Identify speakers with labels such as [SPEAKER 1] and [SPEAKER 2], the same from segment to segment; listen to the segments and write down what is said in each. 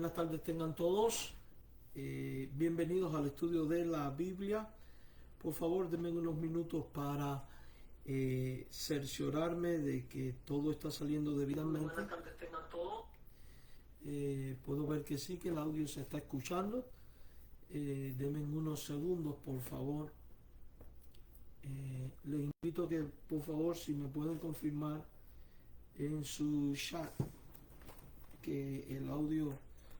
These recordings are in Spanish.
[SPEAKER 1] buenas tardes tengan todos. Bienvenidos al estudio de la Biblia. Por favor, denme unos minutos para cerciorarme de que todo está saliendo debidamente. Buenas tardes tengan todos. Puedo ver que sí, que el audio se está escuchando. Denme unos segundos, por favor. Les invito a que, por favor, si me pueden confirmar en su chat que el audio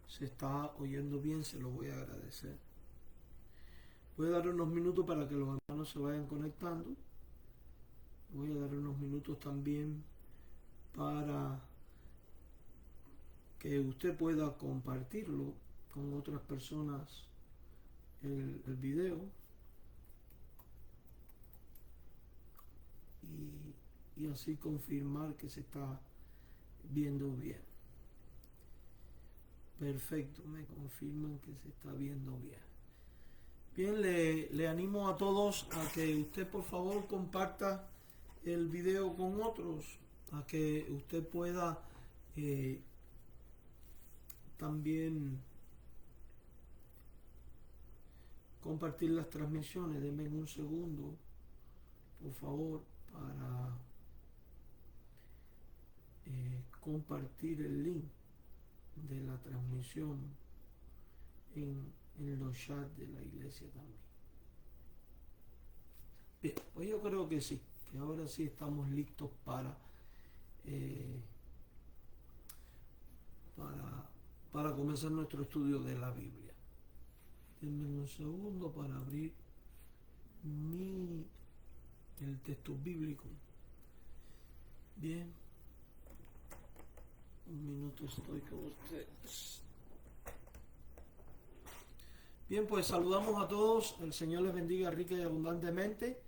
[SPEAKER 1] se está oyendo bien, se lo voy a agradecer. Voy a dar unos minutos para que los hermanos se vayan conectando. Voy a dar unos minutos también para que usted pueda compartirlo con otras personas el video y así confirmar que se está viendo bien. Perfecto, me confirman que se está viendo bien. Bien, le animo a todos a que usted por favor comparta el video con otros, a que usted pueda también compartir las transmisiones. Denme un segundo, por favor, para compartir el link de la transmisión en los chats de la iglesia también. Bien, pues yo creo que sí, que ahora sí estamos listos para comenzar nuestro estudio de la Biblia. Denme un segundo para abrir el texto bíblico. Bien. Un minuto, estoy con ustedes. Bien, pues saludamos a todos. El Señor les bendiga rica y abundantemente.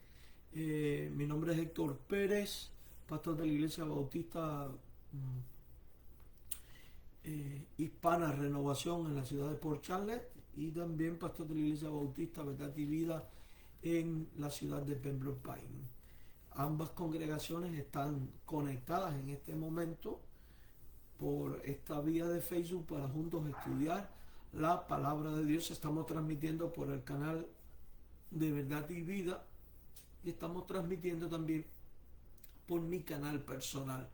[SPEAKER 1] Mi nombre es Héctor Pérez, pastor de la Iglesia Bautista Hispana Renovación en la ciudad de Port Charlotte, y también pastor de la Iglesia Bautista Verdad y Vida en la ciudad de Pembroke Pines. Ambas congregaciones están conectadas en este momento por esta vía de Facebook para juntos estudiar la palabra de Dios. Estamos transmitiendo por el canal de Verdad y Vida y estamos transmitiendo también por mi canal personal,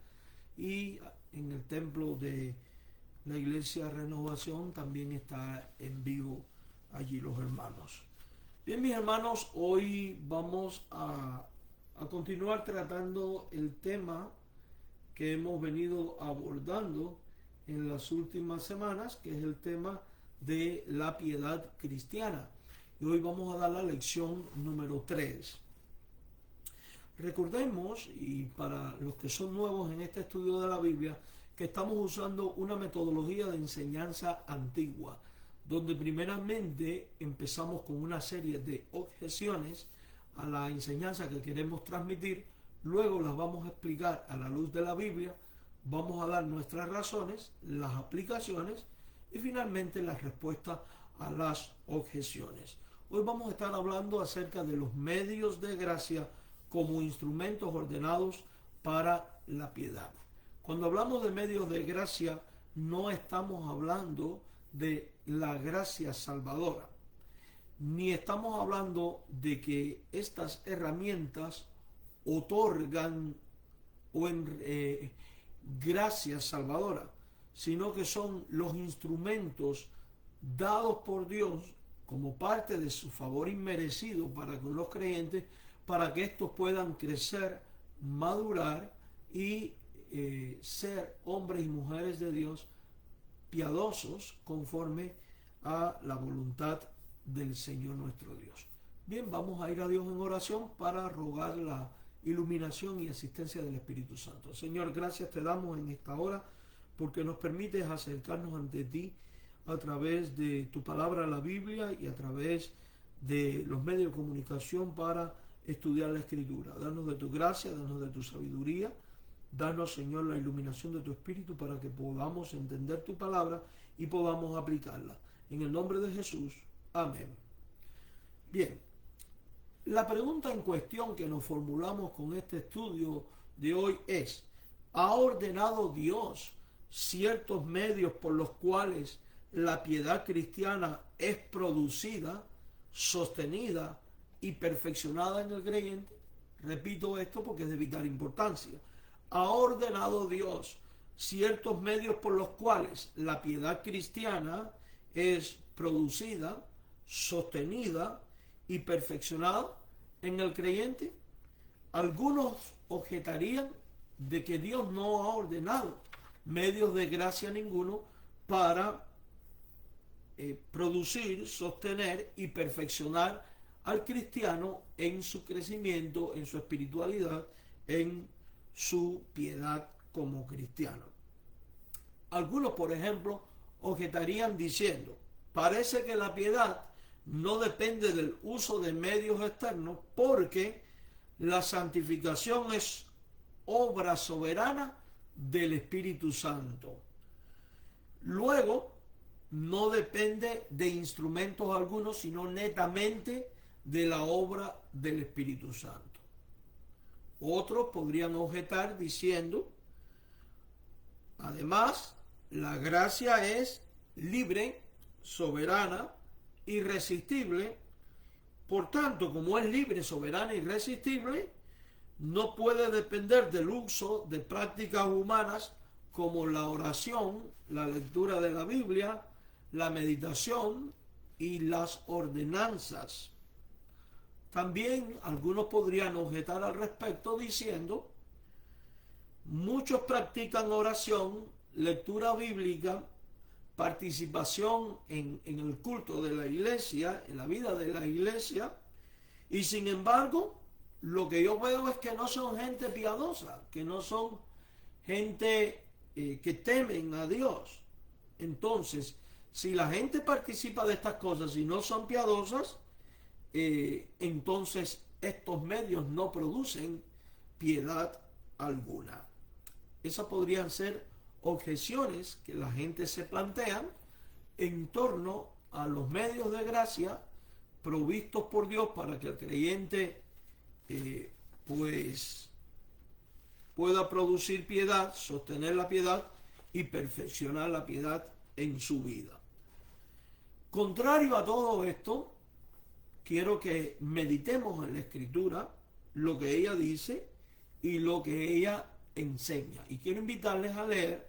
[SPEAKER 1] y en el templo de la Iglesia Renovación también está en vivo allí los hermanos. Bien, mis hermanos, hoy vamos a continuar tratando el tema que hemos venido abordando en las últimas semanas, que es el tema de la piedad cristiana. Y hoy vamos a dar la lección número 3. Recordemos, y para los que son nuevos en este estudio de la Biblia, que estamos usando una metodología de enseñanza antigua, donde primeramente empezamos con una serie de objeciones a la enseñanza que queremos transmitir. Luego las vamos a explicar a la luz de la Biblia, vamos a dar nuestras razones, las aplicaciones y finalmente las respuestas a las objeciones. Hoy vamos a estar hablando acerca de los medios de gracia como instrumentos ordenados para la piedad. Cuando hablamos de medios de gracia, no estamos hablando de la gracia salvadora, ni estamos hablando de que estas herramientas otorgan gracia salvadora, sino que son los instrumentos dados por Dios como parte de su favor inmerecido para con los creyentes, para que estos puedan crecer, madurar y ser hombres y mujeres de Dios piadosos conforme a la voluntad del Señor nuestro Dios. Bien, vamos a ir a Dios en oración para rogar la iluminación y asistencia del Espíritu Santo. Señor, gracias te damos en esta hora porque nos permites acercarnos ante ti a través de tu palabra, la Biblia, y a través de los medios de comunicación para estudiar la Escritura. Danos de tu gracia, danos de tu sabiduría, danos, Señor, la iluminación de tu Espíritu para que podamos entender tu palabra y podamos aplicarla. En el nombre de Jesús, amén. Bien, la pregunta en cuestión que nos formulamos con este estudio de hoy es: ¿ha ordenado Dios ciertos medios por los cuales la piedad cristiana es producida, sostenida y perfeccionada en el creyente? Repito esto porque es de vital importancia. Ha ordenado Dios ciertos medios por los cuales la piedad cristiana es producida, sostenida y perfeccionada en el creyente. Algunos objetarían de que Dios no ha ordenado medios de gracia ninguno para producir, sostener y perfeccionar al cristiano en su crecimiento, en su espiritualidad, en su piedad como cristiano. Algunos, por ejemplo, objetarían diciendo: parece que la piedad no depende del uso de medios externos, porque la santificación es obra soberana del Espíritu Santo. Luego, no depende de instrumentos algunos, sino netamente de la obra del Espíritu Santo. Otros podrían objetar diciendo: además, la gracia es libre, soberana, irresistible. Por tanto, como es libre, soberana e irresistible, no puede depender del uso de prácticas humanas como la oración, la lectura de la Biblia, la meditación y las ordenanzas. También algunos podrían objetar al respecto diciendo: muchos practican oración, lectura bíblica, participación en el culto de la iglesia, en la vida de la iglesia, y sin embargo, lo que yo veo es que no son gente piadosa, que no son gente que temen a Dios. Entonces, si la gente participa de estas cosas y no son piadosas, entonces estos medios no producen piedad alguna. Esas podrían ser objeciones que la gente se plantean en torno a los medios de gracia provistos por Dios para que el creyente pues pueda producir piedad, sostener la piedad y perfeccionar la piedad en su vida. Contrario a todo esto, quiero que meditemos en la Escritura lo que ella dice y lo que ella enseña. Y quiero invitarles a leer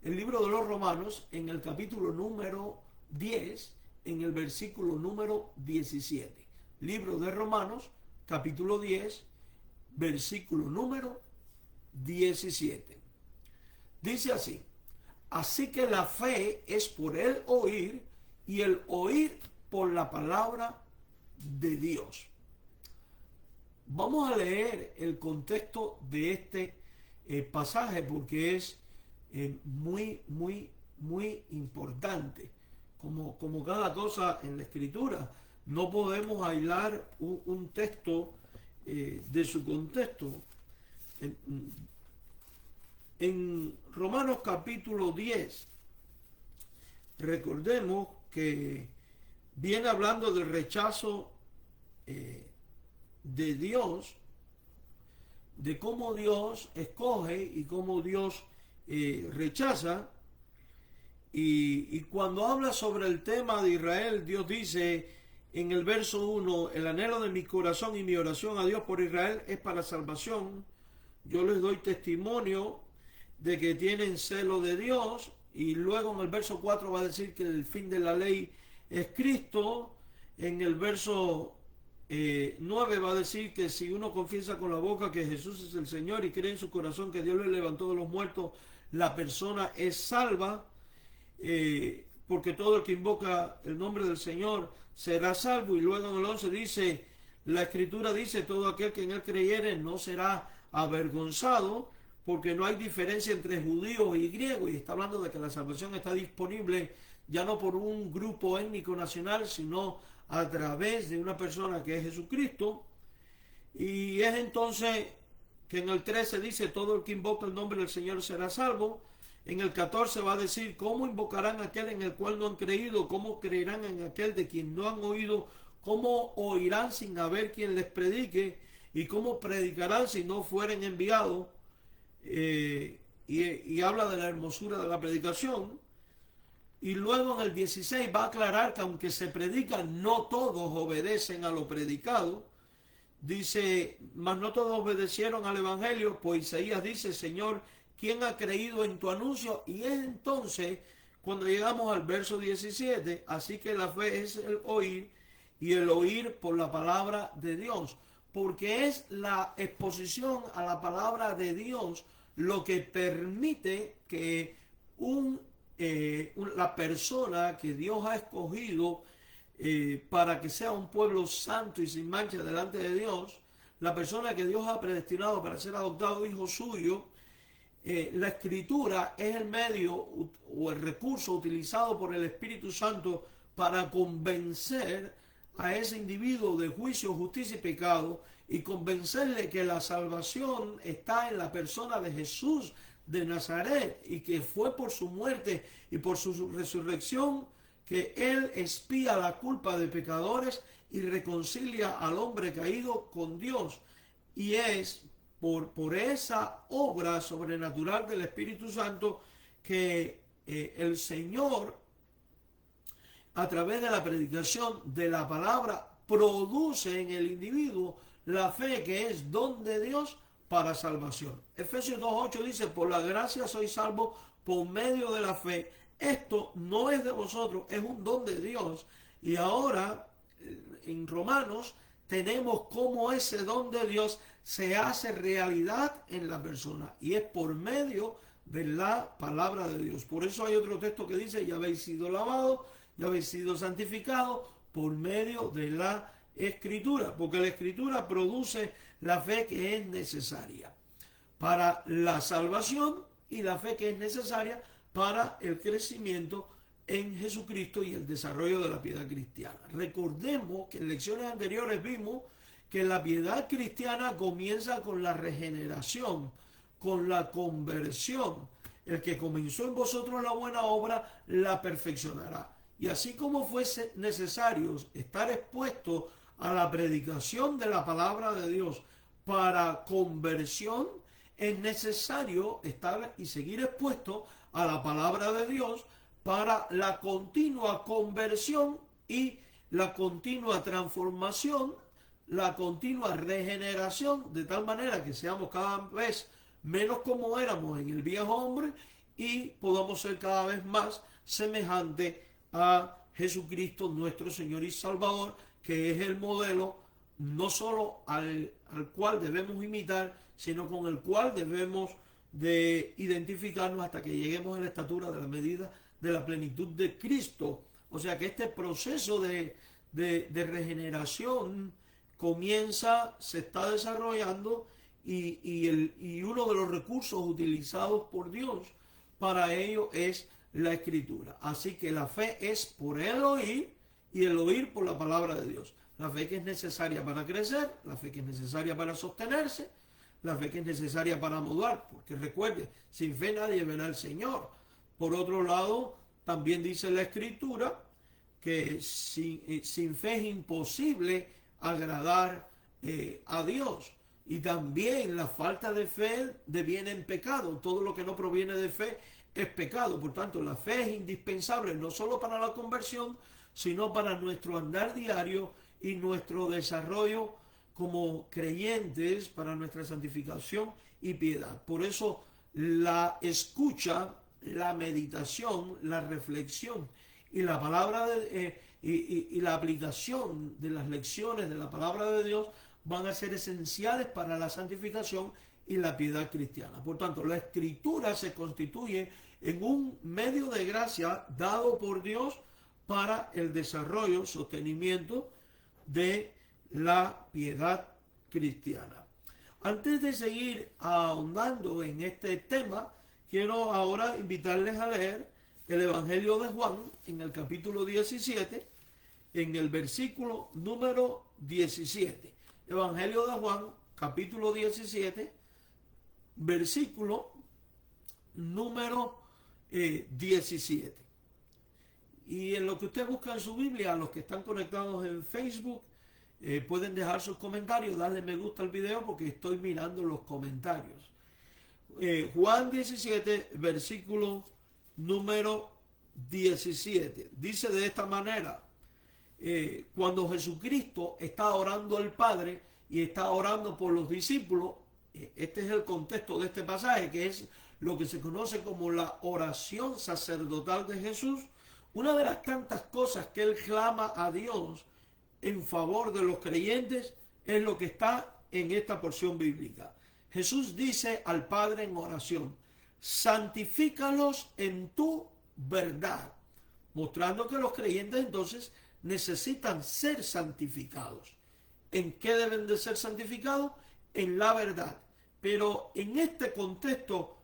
[SPEAKER 1] el libro de los Romanos en el capítulo número 10, en el versículo número 17. Libro de Romanos, capítulo 10, versículo número 17. Dice así: así que la fe es por el oír, y el oír por la palabra de Dios. Vamos a leer el contexto de este pasaje porque es muy importante. Como cada cosa en la Escritura, no podemos aislar un texto de su contexto. En Romanos capítulo 10, recordemos que viene hablando del rechazo de Dios, de cómo Dios escoge y cómo Dios rechaza. Y cuando habla sobre el tema de Israel, Dios dice en el verso 1: el anhelo de mi corazón y mi oración a Dios por Israel es para salvación. Yo les doy testimonio de que tienen celo de Dios. Y luego en el verso 4 va a decir que el fin de la ley es Cristo. En el verso 9 va a decir que si uno confiesa con la boca que Jesús es el Señor y cree en su corazón que Dios le levantó de los muertos, la persona es salva. Porque todo el que invoca el nombre del Señor será salvo. Y luego en el 11 dice, la Escritura dice: todo aquel que en él creyere no será avergonzado, porque no hay diferencia entre judíos y griegos. Y está hablando de que la salvación está disponible ya no por un grupo étnico nacional, sino a través de una persona que es Jesucristo. Y es entonces que en el 13 dice: todo el que invoca el nombre del Señor será salvo. En el 14 va a decir: ¿cómo invocarán a aquel en el cual no han creído? ¿Cómo creerán en aquel de quien no han oído? ¿Cómo oirán sin haber quien les predique? ¿Y cómo predicarán si no fueren enviados? Y habla de la hermosura de la predicación. Y luego en el 16 va a aclarar que aunque se predica, no todos obedecen a lo predicado. Dice, mas no todos obedecieron al Evangelio, pues Isaías dice, Señor, ¿quién ha creído en tu anuncio? Y es entonces cuando llegamos al verso 17, así que la fe es el oír y el oír por la palabra de Dios, porque es la exposición a la palabra de Dios lo que permite que la persona que Dios ha escogido para que sea un pueblo santo y sin mancha delante de Dios, la persona que Dios ha predestinado para ser adoptado hijo suyo, la escritura es el medio o el recurso utilizado por el Espíritu Santo para convencer a ese individuo de juicio, justicia y pecado, y convencerle que la salvación está en la persona de Jesús de Nazaret, y que fue por su muerte y por su resurrección que Él expía la culpa de pecadores y reconcilia al hombre caído con Dios. Y es por esa obra sobrenatural del Espíritu Santo que el Señor, a través de la predicación de la palabra, produce en el individuo la fe que es don de Dios para salvación. Efesios 2:8 dice, por la gracia sois salvos por medio de la fe. Esto no es de vosotros, es un don de Dios. Y ahora, en Romanos, tenemos cómo ese don de Dios se hace realidad en la persona. Y es por medio de la palabra de Dios. Por eso hay otro texto que dice, ya habéis sido lavados, ya habéis sido santificados por medio de la Escritura. Porque la Escritura produce la fe que es necesaria para la salvación y la fe que es necesaria para el crecimiento en Jesucristo y el desarrollo de la piedad cristiana. Recordemos que en lecciones anteriores vimos que la piedad cristiana comienza con la regeneración, con la conversión. El que comenzó en vosotros la buena obra, la perfeccionará. Y así como fue necesario estar expuesto a la predicación de la palabra de Dios para conversión, es necesario estar y seguir expuesto a la palabra de Dios para la continua conversión y la continua transformación, la continua regeneración, de tal manera que seamos cada vez menos como éramos en el viejo hombre y podamos ser cada vez más semejantes a Jesucristo, nuestro Señor y Salvador, que es el modelo no solo al cual debemos imitar, sino con el cual debemos de identificarnos hasta que lleguemos a la estatura de la medida de la plenitud de Cristo. O sea que este proceso de regeneración comienza, se está desarrollando y uno de los recursos utilizados por Dios para ello es la Escritura. Así que la fe es por el oír y el oír por la palabra de Dios. La fe que es necesaria para crecer, la fe que es necesaria para sostenerse, la fe que es necesaria para mudar, porque recuerde, sin fe nadie verá al Señor. Por otro lado, también dice la Escritura que sin fe es imposible agradar a Dios. Y también la falta de fe deviene en pecado. Todo lo que no proviene de fe es pecado. Por tanto, la fe es indispensable no solo para la conversión, sino para nuestro andar diario y nuestro desarrollo como creyentes, para nuestra santificación y piedad. Por eso la escucha, la meditación, la reflexión y la palabra y la aplicación de las lecciones de la palabra de Dios van a ser esenciales para la santificación y la piedad cristiana. Por tanto, la Escritura se constituye en un medio de gracia dado por Dios para el desarrollo, sostenimiento de la piedad cristiana. Antes de seguir ahondando en este tema, quiero ahora invitarles a leer el Evangelio de Juan en el capítulo 17, en el versículo número 17. Evangelio de Juan, capítulo 17, versículo número 17. Y en lo que usted busca en su Biblia, a los que están conectados en Facebook, pueden dejar sus comentarios, darle me gusta al video porque estoy mirando los comentarios. Juan 17, versículo número 17. Dice de esta manera, cuando Jesucristo está orando al Padre y está orando por los discípulos, este es el contexto de este pasaje, que es lo que se conoce como la oración sacerdotal de Jesús. Una de las tantas cosas que él clama a Dios en favor de los creyentes es lo que está en esta porción bíblica. Jesús dice al Padre en oración: santifícalos en tu verdad, mostrando que los creyentes entonces necesitan ser santificados. ¿En qué deben de ser santificados? En la verdad. Pero en este contexto,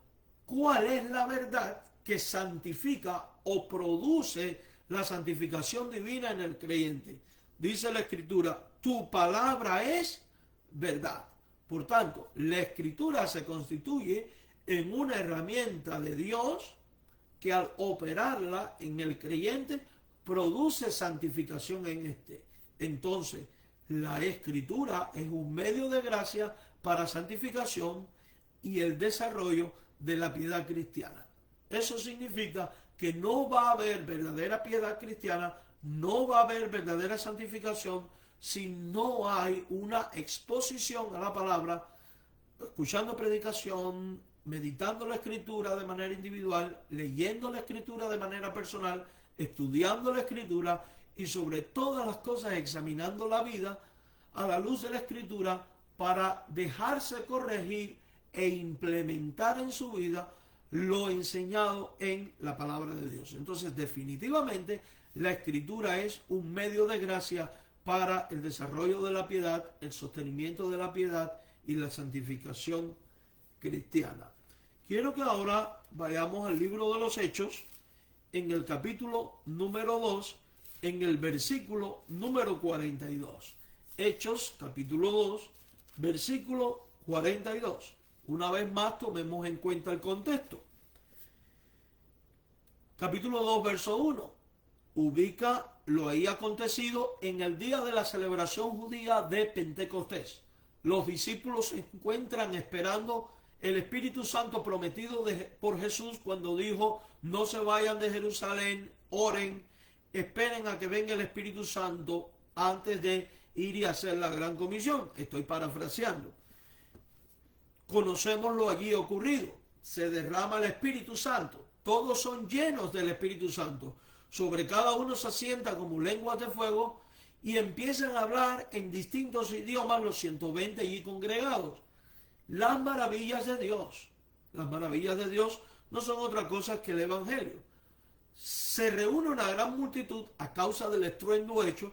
[SPEAKER 1] ¿cuál es la verdad que santifica o produce la santificación divina en el creyente? Dice la Escritura: tu palabra es verdad. Por tanto, la Escritura se constituye en una herramienta de Dios que al operarla en el creyente produce santificación en este. Entonces, la Escritura es un medio de gracia para santificación y el desarrollo de la piedad cristiana. Eso significa que no va a haber verdadera piedad cristiana, no va a haber verdadera santificación si no hay una exposición a la palabra, escuchando predicación, meditando la Escritura de manera individual, leyendo la Escritura de manera personal, estudiando la Escritura y sobre todas las cosas examinando la vida a la luz de la Escritura para dejarse corregir e implementar en su vida lo enseñado en la palabra de Dios. Entonces, definitivamente, la Escritura es un medio de gracia para el desarrollo de la piedad, el sostenimiento de la piedad y la santificación cristiana. Quiero que ahora vayamos al libro de los Hechos, en el capítulo número 2, en el versículo número 42. Hechos, capítulo 2, versículo 42. Una vez más, tomemos en cuenta el contexto. Capítulo 2, verso 1. Ubica lo ahí acontecido en el día de la celebración judía de Pentecostés. Los discípulos se encuentran esperando el Espíritu Santo prometido por Jesús cuando dijo: no se vayan de Jerusalén, oren, esperen a que venga el Espíritu Santo antes de ir y hacer la gran comisión. Estoy parafraseando. Conocemos lo allí ocurrido. Se derrama el Espíritu Santo. Todos son llenos del Espíritu Santo. Sobre cada uno se asienta como lenguas de fuego y empiezan a hablar en distintos idiomas los 120 allí congregados. Las maravillas de Dios. Las maravillas de Dios no son otra cosa que el Evangelio. Se reúne una gran multitud a causa del estruendo hecho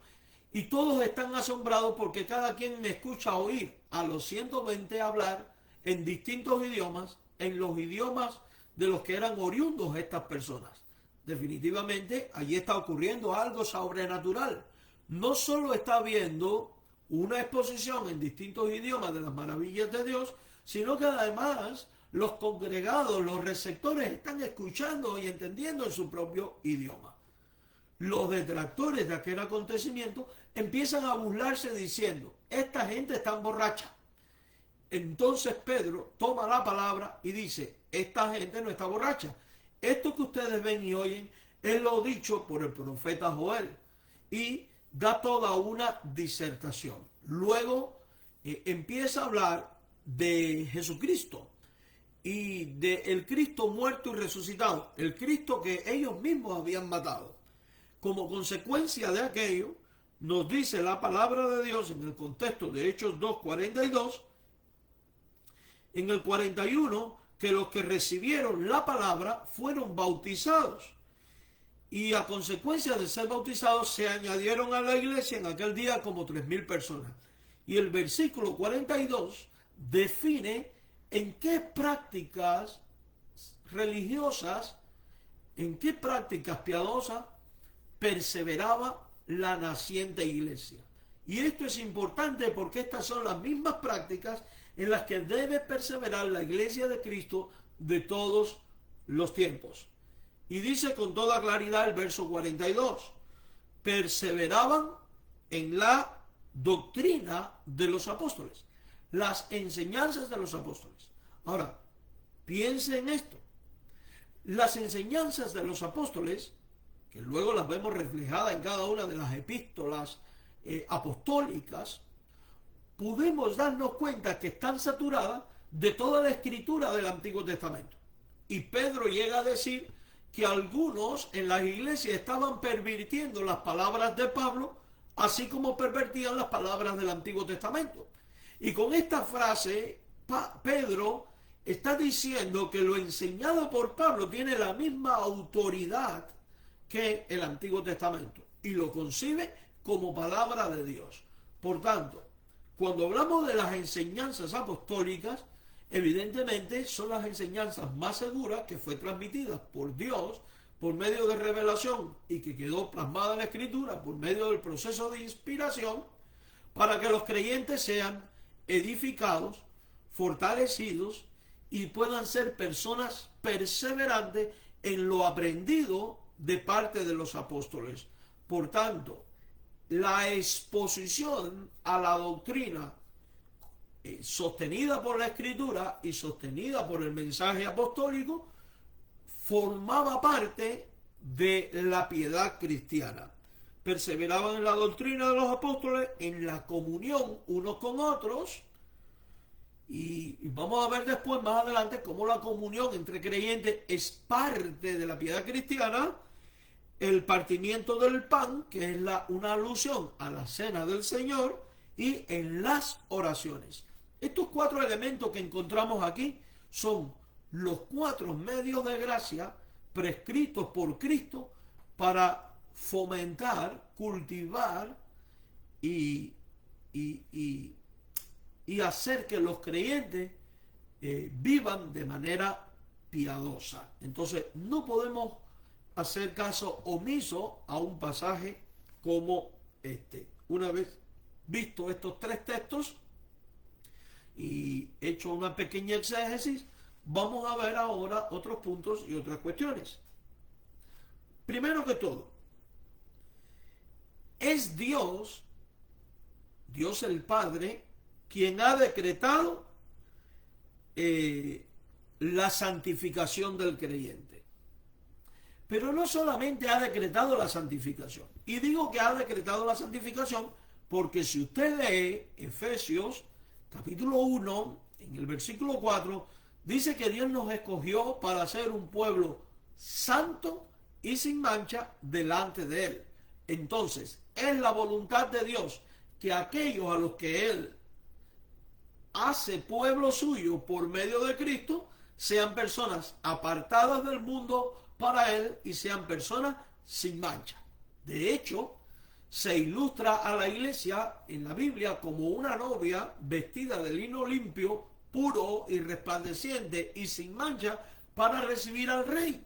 [SPEAKER 1] y todos están asombrados porque cada quien escucha oír a los 120 hablar en distintos idiomas, en los idiomas de los que eran oriundos estas personas. Definitivamente, allí está ocurriendo algo sobrenatural. No solo está habiendo una exposición en distintos idiomas de las maravillas de Dios, sino que además los congregados, los receptores están escuchando y entendiendo en su propio idioma. Los detractores de aquel acontecimiento empiezan a burlarse diciendo: esta gente está borracha. Entonces Pedro toma la palabra y dice: esta gente no está borracha. Esto que ustedes ven y oyen es lo dicho por el profeta Joel. Y da toda una disertación. Luego empieza a hablar de Jesucristo y del Cristo muerto y resucitado, el Cristo que ellos mismos habían matado. Como consecuencia de aquello, nos dice la palabra de Dios en el contexto de Hechos 2:42, en el 41, que los que recibieron la palabra fueron bautizados. Y a consecuencia de ser bautizados se añadieron a la iglesia en aquel día como 3,000 personas. Y el versículo 42 define en qué prácticas religiosas, en qué prácticas piadosas perseveraba la naciente iglesia. Y esto es importante porque estas son las mismas prácticas en las que debe perseverar la iglesia de Cristo de todos los tiempos. Y dice con toda claridad el verso 42, perseveraban en la doctrina de los apóstoles, las enseñanzas de los apóstoles. Ahora, piense en esto. Las enseñanzas de los apóstoles que luego las vemos reflejadas en cada una de las epístolas apostólicas, podemos darnos cuenta que están saturadas de toda la escritura del Antiguo Testamento. Y Pedro llega a decir que algunos en las iglesias estaban pervirtiendo las palabras de Pablo, así como pervertían las palabras del Antiguo Testamento. Y con esta frase, Pedro está diciendo que lo enseñado por Pablo tiene la misma autoridad que el Antiguo Testamento y lo concibe como palabra de Dios. Por tanto, cuando hablamos de las enseñanzas apostólicas, evidentemente son las enseñanzas más seguras que fue transmitidas por Dios por medio de revelación y que quedó plasmada en la Escritura por medio del proceso de inspiración, para que los creyentes sean edificados, fortalecidos y puedan ser personas perseverantes en lo aprendido de parte de los apóstoles. Por tanto, la exposición a la doctrina sostenida por la Escritura y sostenida por el mensaje apostólico formaba parte de la piedad cristiana. Perseveraban en la doctrina de los apóstoles, en la comunión unos con otros, y vamos a ver después, más adelante, cómo la comunión entre creyentes es parte de la piedad cristiana. El partimiento del pan, que es una alusión a la cena del Señor, y en las oraciones. Estos 4 elementos que encontramos aquí son los 4 medios de gracia prescritos por Cristo para fomentar, cultivar y hacer que los creyentes vivan de manera piadosa. Entonces, no podemos hacer caso omiso a un pasaje como este. Una vez visto estos 3 textos y hecho una pequeña exégesis, vamos a ver ahora otros puntos y otras cuestiones. Primero que todo, es Dios el Padre, quien ha decretado la santificación del creyente. Pero no solamente ha decretado la santificación. Y digo que ha decretado la santificación porque si usted lee Efesios capítulo 1, en el versículo 4, dice que Dios nos escogió para ser un pueblo santo y sin mancha delante de Él. Entonces, es la voluntad de Dios que aquellos a los que Él hace pueblo suyo por medio de Cristo sean personas apartadas del mundo para Él y sean personas sin mancha. De hecho, se ilustra a la iglesia en la Biblia como una novia vestida de lino limpio, puro y resplandeciente y sin mancha para recibir al rey.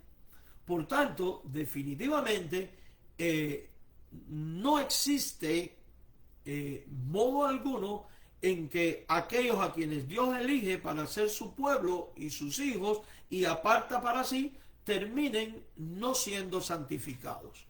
[SPEAKER 1] Por tanto, definitivamente no existe modo alguno en que aquellos a quienes Dios elige para ser su pueblo y sus hijos y aparta para sí, terminen no siendo santificados.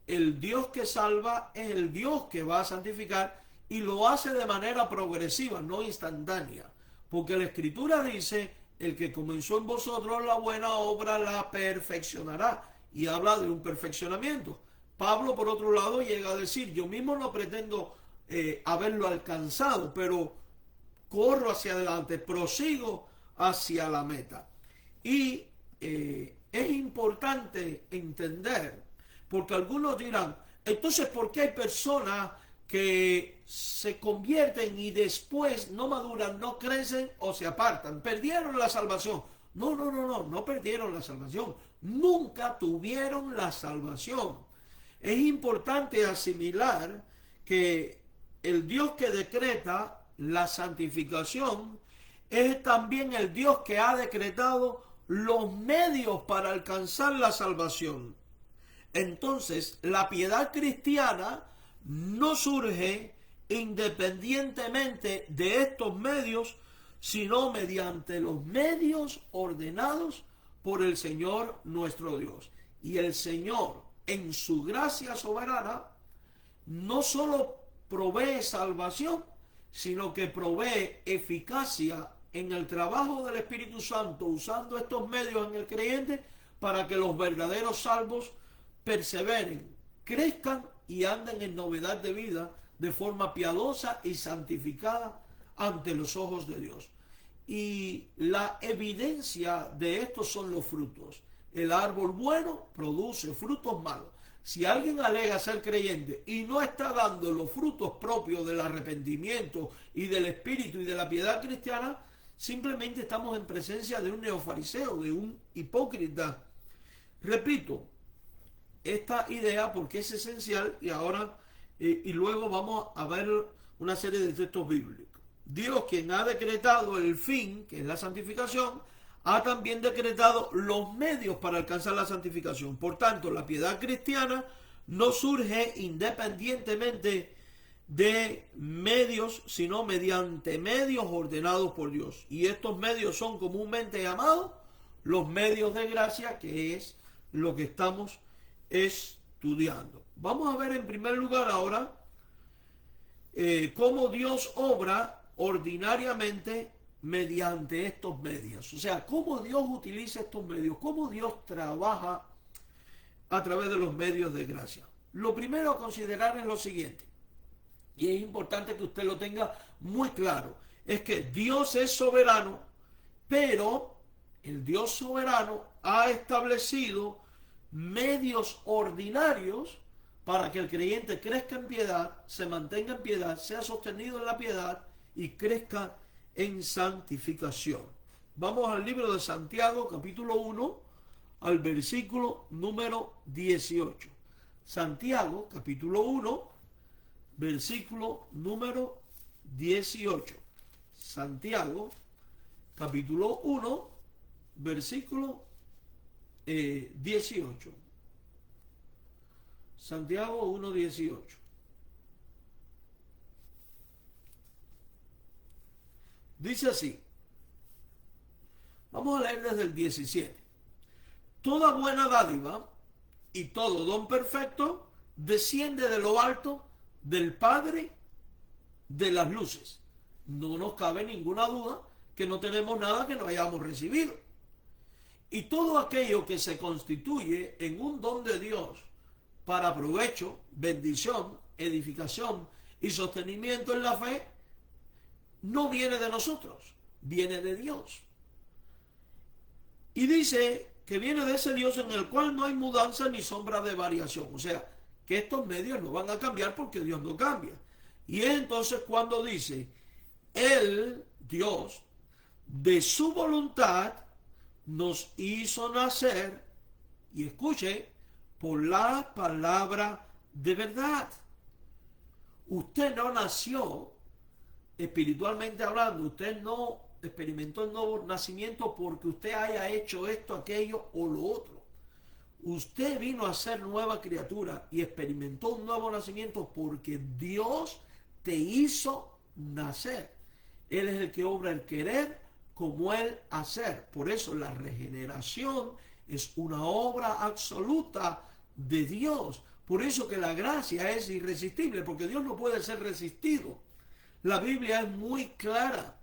[SPEAKER 1] El Dios que salva es el Dios que va a santificar y lo hace de manera progresiva, no instantánea. Porque la Escritura dice, el que comenzó en vosotros la buena obra la perfeccionará. Y habla de un perfeccionamiento. Pablo, por otro lado, llega a decir, yo mismo no pretendo haberlo alcanzado, pero corro hacia adelante, prosigo hacia la meta. Y es importante entender, porque algunos dirán, entonces, ¿por qué hay personas que se convierten y después no maduran, no crecen o se apartan? Perdieron la salvación. No perdieron la salvación. Nunca tuvieron la salvación. Es importante asimilar que el Dios que decreta la santificación es también el Dios que ha decretado los medios para alcanzar la salvación. Entonces, la piedad cristiana no surge independientemente de estos medios, sino mediante los medios ordenados por el Señor nuestro Dios. Y el Señor, en su gracia soberana, no solo provee salvación, sino que provee eficacia en el trabajo del Espíritu Santo, usando estos medios en el creyente para que los verdaderos salvos perseveren, crezcan y anden en novedad de vida de forma piadosa y santificada ante los ojos de Dios. Y la evidencia de estos son los frutos. El árbol bueno produce frutos malos. Si alguien alega ser creyente y no está dando los frutos propios del arrepentimiento y del espíritu y de la piedad cristiana, simplemente estamos en presencia de un neofariseo, de un hipócrita. Repito esta idea porque es esencial y ahora y luego vamos a ver una serie de textos bíblicos. Dios, quien ha decretado el fin, que es la santificación, ha también decretado los medios para alcanzar la santificación. Por tanto, la piedad cristiana no surge independientemente de medios, sino mediante medios ordenados por Dios. Y estos medios son comúnmente llamados los medios de gracia, que es lo que estamos estudiando. Vamos a ver en primer lugar ahora cómo Dios obra ordinariamente mediante estos medios. O sea, cómo Dios utiliza estos medios, cómo Dios trabaja a través de los medios de gracia. Lo primero a considerar es lo siguiente, y es importante que usted lo tenga muy claro, es que Dios es soberano, pero el Dios soberano ha establecido medios ordinarios para que el creyente crezca en piedad, se mantenga en piedad, sea sostenido en la piedad y crezca en santificación. Vamos al libro de Santiago, capítulo 1, al versículo número 18. Santiago, capítulo 1, versículo número 18. Santiago, capítulo 1, versículo 18. Santiago 1, 18. Dice así. Vamos a leer desde el 17. Toda buena dádiva y todo don perfecto desciende de lo alto del Padre de las luces. No nos cabe ninguna duda que no tenemos nada que no hayamos recibido. Y todo aquello que se constituye en un don de Dios para provecho, bendición, edificación y sostenimiento en la fe, no viene de nosotros, viene de Dios. Y dice que viene de ese Dios en el cual no hay mudanza ni sombra de variación. O sea, que estos medios no van a cambiar porque Dios no cambia. Y es entonces cuando dice, Él, Dios, de su voluntad, nos hizo nacer, y escuche, por la palabra de verdad. Usted no nació, espiritualmente hablando, usted no experimentó el nuevo nacimiento porque usted haya hecho esto, aquello o lo otro. Usted vino a ser nueva criatura y experimentó un nuevo nacimiento porque Dios te hizo nacer. Él es el que obra el querer como el hacer. Por eso la regeneración es una obra absoluta de Dios. Por eso que la gracia es irresistible, porque Dios no puede ser resistido. La Biblia es muy clara.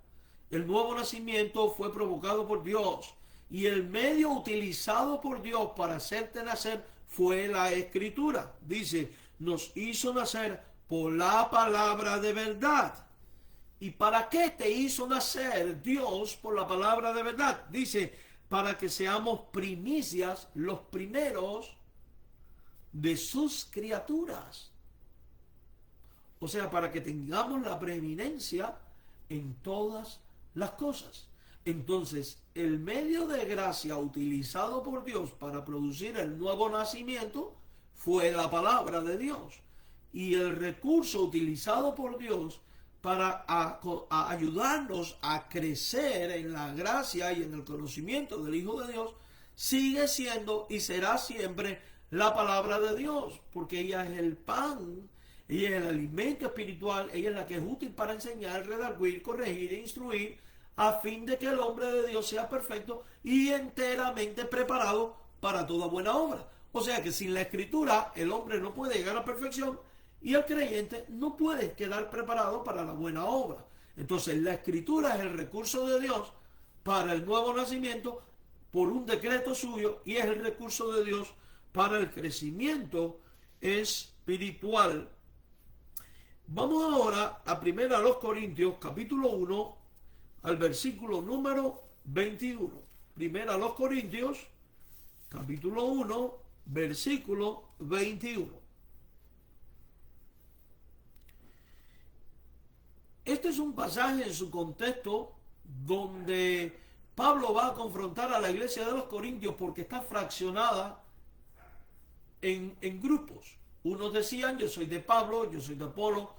[SPEAKER 1] El nuevo nacimiento fue provocado por Dios y el medio utilizado por Dios para hacerte nacer fue la Escritura. Dice, nos hizo nacer por la palabra de verdad. ¿Y para qué te hizo nacer Dios por la palabra de verdad? Dice, para que seamos primicias, los primeros de sus criaturas. O sea, para que tengamos la preeminencia en todas las cosas. Entonces, el medio de gracia utilizado por Dios para producir el nuevo nacimiento fue la palabra de Dios. Y el recurso utilizado por Dios para ayudarnos a crecer en la gracia y en el conocimiento del Hijo de Dios sigue siendo y será siempre la palabra de Dios, porque ella es el pan, ella es el alimento espiritual, ella es la que es útil para enseñar, redarguir, corregir e instruir, a fin de que el hombre de Dios sea perfecto y enteramente preparado para toda buena obra. O sea que sin la Escritura el hombre no puede llegar a la perfección y el creyente no puede quedar preparado para la buena obra. Entonces la Escritura es el recurso de Dios para el nuevo nacimiento por un decreto suyo y es el recurso de Dios para el crecimiento espiritual. Vamos ahora a 1 Corintios, capítulo 1, al versículo número 21. 1 Corintios, capítulo 1, versículo 21. Este es un pasaje en su contexto donde Pablo va a confrontar a la iglesia de los Corintios porque está fraccionada en grupos. Unos decían, yo soy de Pablo, yo soy de Apolo.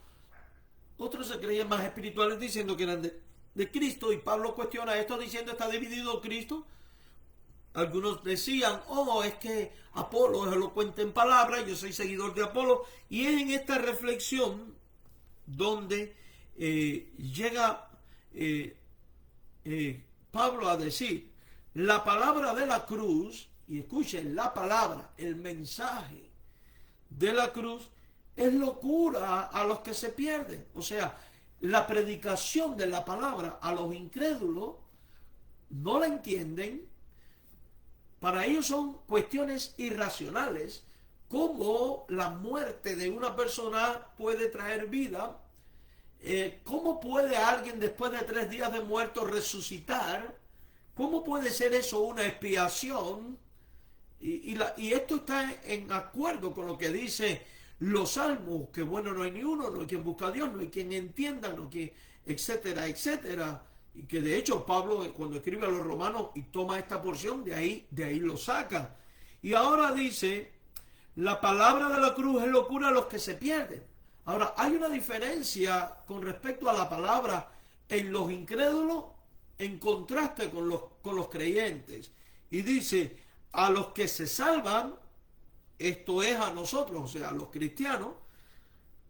[SPEAKER 1] Otros se creían más espirituales diciendo que eran de Cristo. Y Pablo cuestiona esto diciendo, ¿está dividido Cristo? Algunos decían, es que Apolo es elocuente en palabras, yo soy seguidor de Apolo. Y es en esta reflexión donde llega Pablo a decir, la palabra de la cruz, y escuchen la palabra, el mensaje de la cruz es locura a los que se pierden. O sea, la predicación de la palabra a los incrédulos no la entienden. Para ellos son cuestiones irracionales. ¿Cómo la muerte de una persona puede traer vida? ¿Cómo puede alguien después de 3 días de muerto resucitar? ¿Cómo puede ser eso una expiación? Y esto está en acuerdo con lo que dice los salmos, que bueno no hay ni uno, no hay quien busca a Dios, no hay quien entienda, no hay quien, etcétera, etcétera. Y que de hecho Pablo cuando escribe a los romanos y toma esta porción, de ahí lo saca. Y ahora dice, la palabra de la cruz es locura a los que se pierden. Ahora, hay una diferencia con respecto a la palabra en los incrédulos en contraste con los creyentes. Y dice, a los que se salvan, esto es a nosotros, o sea, a los cristianos,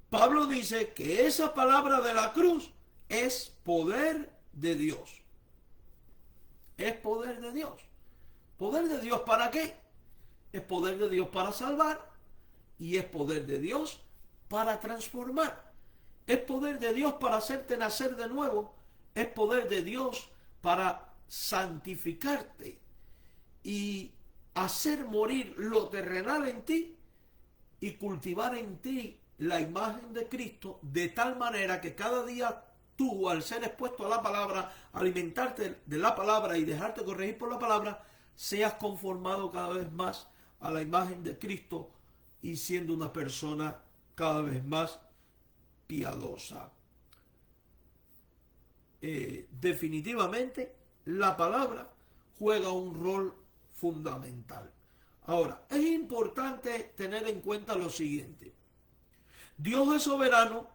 [SPEAKER 1] Pablo dice que esa palabra de la cruz es poder de Dios. Es poder de Dios. ¿Poder de Dios para qué? Es poder de Dios para salvar y es poder de Dios para transformar. Es poder de Dios para hacerte nacer de nuevo. Es poder de Dios para santificarte y hacer morir lo terrenal en ti y cultivar en ti la imagen de Cristo de tal manera que cada día tú, al ser expuesto a la palabra, alimentarte de la palabra y dejarte corregir por la palabra, seas conformado cada vez más a la imagen de Cristo y siendo una persona cada vez más piadosa. Definitivamente la palabra juega un rol fundamental. Ahora, es importante tener en cuenta lo siguiente. Dios es soberano,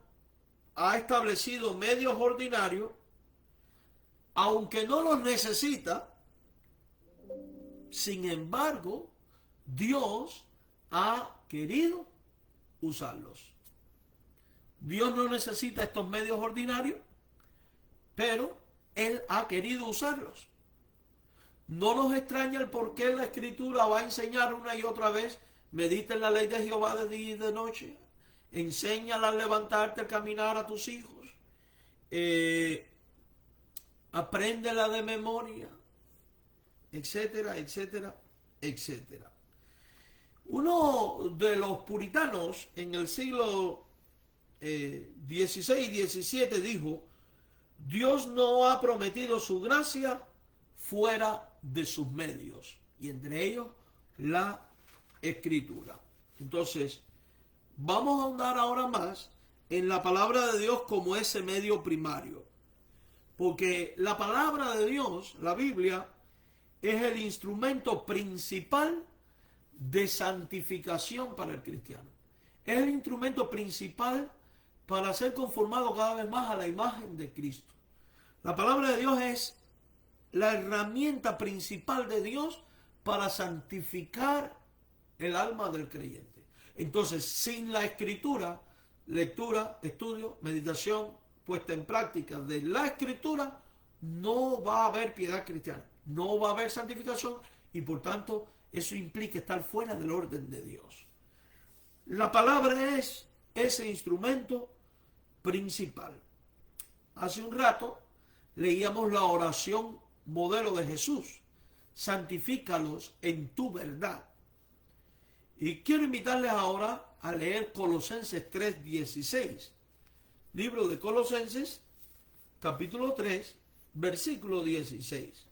[SPEAKER 1] ha establecido medios ordinarios, aunque no los necesita. Sin embargo, Dios ha querido usarlos. Dios no necesita estos medios ordinarios, pero Él ha querido usarlos. No nos extraña el por qué la Escritura va a enseñar una y otra vez, medita en la ley de Jehová de día y de noche, enséñala a levantarte, a caminar a tus hijos, apréndela de memoria, etcétera, etcétera, etcétera. Uno de los puritanos en el siglo XVI y XVII dijo, Dios no ha prometido su gracia fuera de sus medios, y entre ellos la Escritura. Entonces, vamos a ahondar ahora más en la palabra de Dios como ese medio primario, porque la palabra de Dios, la Biblia, es el instrumento principal de santificación para el cristiano. Es el instrumento principal para ser conformado cada vez más a la imagen de Cristo. La palabra de Dios es la herramienta principal de Dios para santificar el alma del creyente. Entonces, sin la Escritura, lectura, estudio, meditación, puesta en práctica de la Escritura, no va a haber piedad cristiana, no va a haber santificación y por tanto eso implica estar fuera del orden de Dios. La palabra es ese instrumento principal. Hace un rato leíamos la oración modelo de Jesús: santifícalos en tu verdad. Y quiero invitarles ahora a leer Colosenses 3:16. Libro de Colosenses, capítulo 3, versículo 16.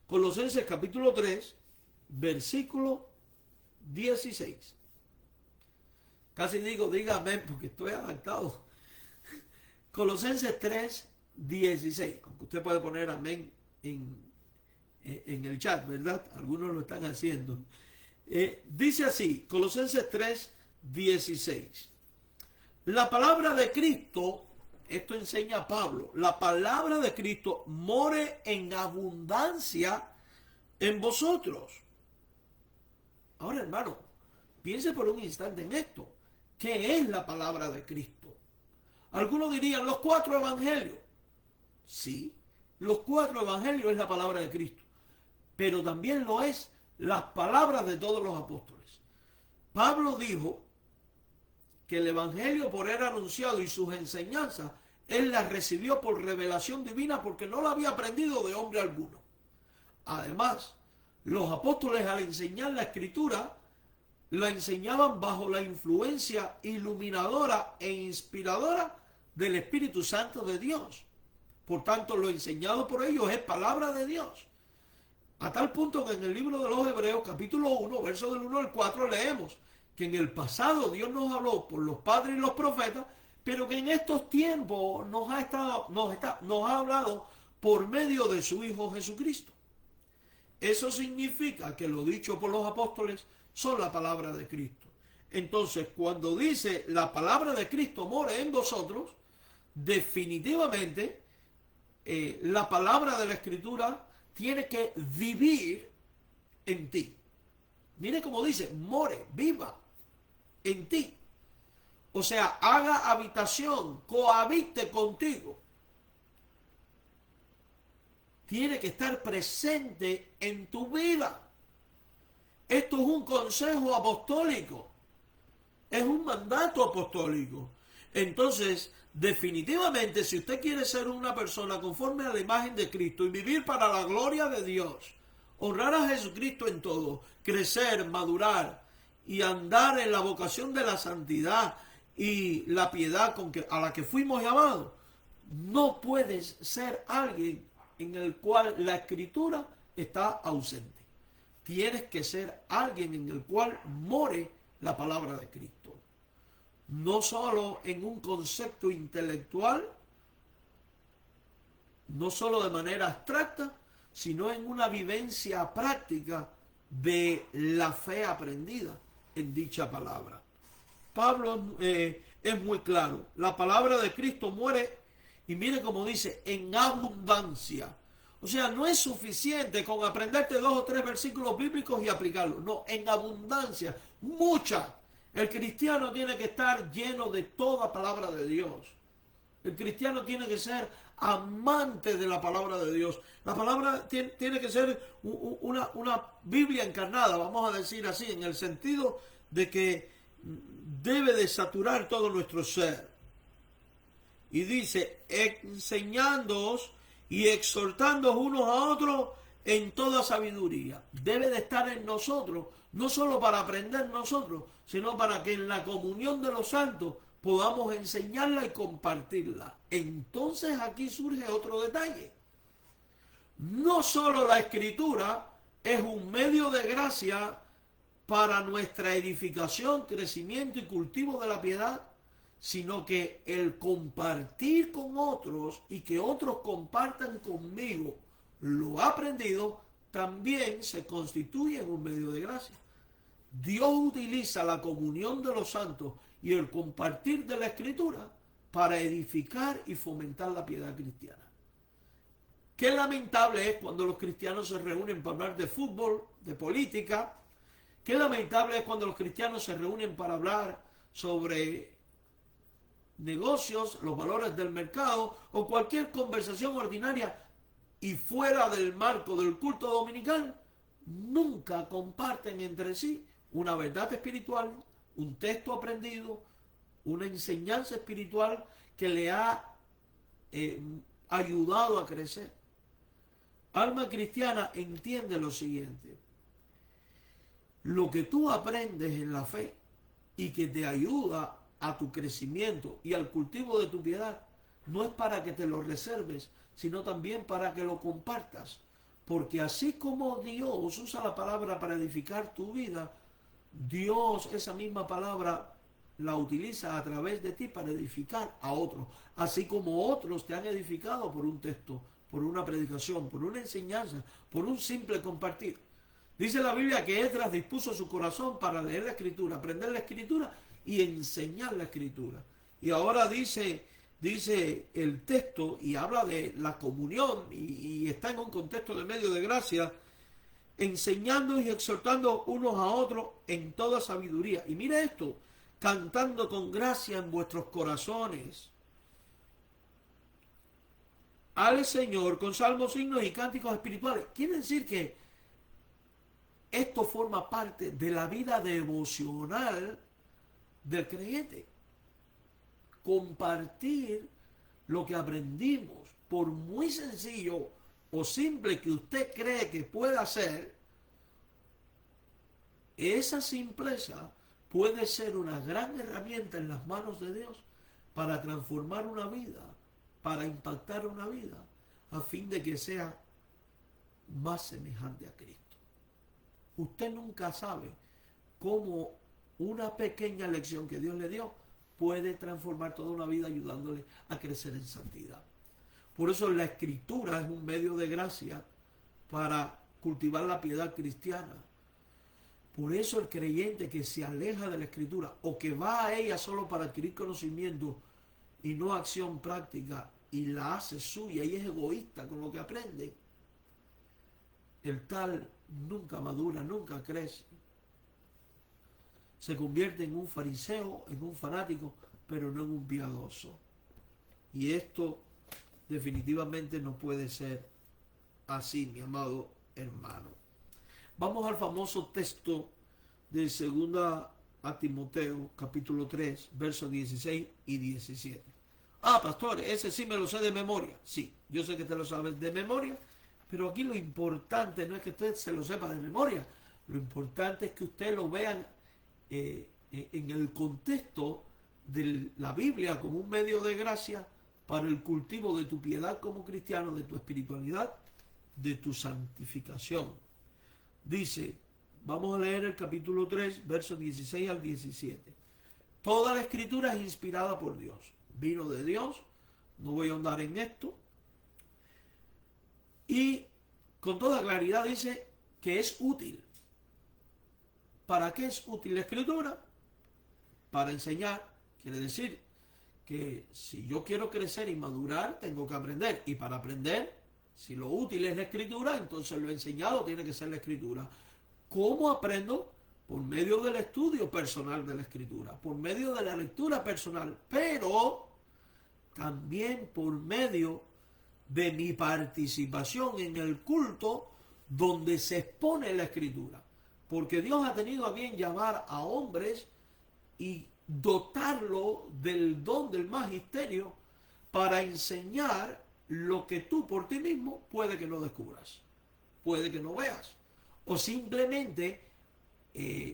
[SPEAKER 1] Colosenses capítulo 3, versículo 16. Casi diga amén porque estoy adaptado. Colosenses 3, 16. Aunque usted puede poner amén en el chat, ¿verdad? Algunos lo están haciendo. Dice así, Colosenses 3, 16. La palabra de Cristo, esto enseña Pablo, la palabra de Cristo more en abundancia en vosotros. Ahora, hermano, piense por un instante en esto. ¿Qué es la palabra de Cristo? Algunos dirían los 4 evangelios. Sí, los 4 evangelios es la palabra de Cristo, pero también lo es las palabras de todos los apóstoles. Pablo dijo que el evangelio por él anunciado y sus enseñanzas, él las recibió por revelación divina porque no la había aprendido de hombre alguno. Además, los apóstoles al enseñar la escritura, la enseñaban bajo la influencia iluminadora e inspiradora del Espíritu Santo de Dios. Por tanto, lo enseñado por ellos es palabra de Dios. A tal punto que en el libro de los Hebreos, capítulo 1, versos del 1 al 4, leemos que en el pasado Dios nos habló por los padres y los profetas, pero que en estos tiempos nos ha hablado por medio de su Hijo Jesucristo. Eso significa que lo dicho por los apóstoles son la palabra de Cristo. Entonces, cuando dice la palabra de Cristo more en vosotros, definitivamente la palabra de la Escritura tiene que vivir en ti. Mire cómo dice, more, viva en ti. O sea, haga habitación, cohabite contigo. Tiene que estar presente en tu vida. Esto es un consejo apostólico. Es un mandato apostólico. Entonces, definitivamente, si usted quiere ser una persona conforme a la imagen de Cristo y vivir para la gloria de Dios, honrar a Jesucristo en todo, crecer, madurar y andar en la vocación de la santidad y la piedad a la que fuimos llamados, no puedes ser alguien en el cual la Escritura está ausente. Tienes que ser alguien en el cual more la palabra de Cristo. No solo en un concepto intelectual, no solo de manera abstracta, sino en una vivencia práctica de la fe aprendida en dicha palabra. Pablo es muy claro. La palabra de Cristo muere, y mire cómo dice, en abundancia. O sea, no es suficiente con aprenderte 2 o 3 versículos bíblicos y aplicarlos. No, en abundancia, mucha. El cristiano tiene que estar lleno de toda palabra de Dios. El cristiano tiene que ser amante de la palabra de Dios. La palabra tiene que ser una Biblia encarnada, vamos a decir así, en el sentido de que debe de saturar todo nuestro ser. Y dice, enseñándoos y exhortándoos unos a otros en toda sabiduría. Debe de estar en nosotros, no solo para aprender nosotros, sino para que en la comunión de los santos podamos enseñarla y compartirla. Entonces aquí surge otro detalle. No solo la Escritura es un medio de gracia para nuestra edificación, crecimiento y cultivo de la piedad, sino que el compartir con otros y que otros compartan conmigo lo aprendido también se constituye en un medio de gracia. Dios utiliza la comunión de los santos y el compartir de la Escritura para edificar y fomentar la piedad cristiana. Qué lamentable es cuando los cristianos se reúnen para hablar de fútbol, de política. Qué lamentable es cuando los cristianos se reúnen para hablar sobre negocios, los valores del mercado o cualquier conversación ordinaria y fuera del marco del culto dominical. Nunca comparten entre sí una verdad espiritual, un texto aprendido, una enseñanza espiritual que le ha ayudado a crecer. Alma cristiana entiende lo siguiente. lo que tú aprendes en la fe y que te ayuda a tu crecimiento y al cultivo de tu piedad, no es para que te lo reserves, sino también para que lo compartas. Porque así como Dios usa la palabra para edificar tu vida, Dios esa misma palabra la utiliza a través de ti para edificar a otros. Así como otros te han edificado por un texto, por una predicación, por una enseñanza, por un simple compartir. Dice la Biblia que Esdras dispuso su corazón para leer la Escritura, aprender la Escritura y enseñar la Escritura. Y ahora dice el texto y habla de la comunión y está en un contexto de medio de gracia, enseñando y exhortando unos a otros en toda sabiduría. Y mire esto, cantando con gracia en vuestros corazones al Señor con salmos, himnos y cánticos espirituales. Quiere decir que esto forma parte de la vida devocional del creyente. Compartir lo que aprendimos, por muy sencillo o simple que usted cree que pueda ser, esa simpleza puede ser una gran herramienta en las manos de Dios para transformar una vida, para impactar una vida, a fin de que sea más semejante a Cristo. Usted nunca sabe cómo una pequeña lección que Dios le dio puede transformar toda una vida ayudándole a crecer en santidad. Por eso la Escritura es un medio de gracia para cultivar la piedad cristiana. Por eso el creyente que se aleja de la Escritura o que va a ella solo para adquirir conocimiento y no acción práctica y la hace suya y es egoísta con lo que aprende, el tal nunca madura, nunca crece. Se convierte en un fariseo, en un fanático, pero no en un piadoso. Y esto definitivamente no puede ser así, mi amado hermano. Vamos al famoso texto de 2 a Timoteo, capítulo 3, versos 16 y 17. Ah, pastor, ese sí me lo sé de memoria. Sí, yo sé que te lo sabes de memoria, pero aquí lo importante no es que usted se lo sepa de memoria. Lo importante es que usted lo vea en el contexto de la Biblia como un medio de gracia para el cultivo de tu piedad como cristiano, de tu espiritualidad, de tu santificación. Dice, vamos a leer el capítulo 3, versos 16 al 17. Toda la escritura es inspirada por Dios. Vino de Dios, no voy a ahondar en esto. Y con toda claridad dice que es útil. ¿Para qué es útil la escritura? Para enseñar. Quiere decir que si yo quiero crecer y madurar, tengo que aprender. Y para aprender, si lo útil es la escritura, entonces lo enseñado tiene que ser la escritura. ¿Cómo aprendo? Por medio del estudio personal de la escritura, por medio de la lectura personal, pero también por medio de mi participación en el culto donde se expone la escritura. Porque Dios ha tenido a bien llamar a hombres y dotarlo del don del magisterio para enseñar lo que tú por ti mismo puede que no descubras, puede que no veas, o simplemente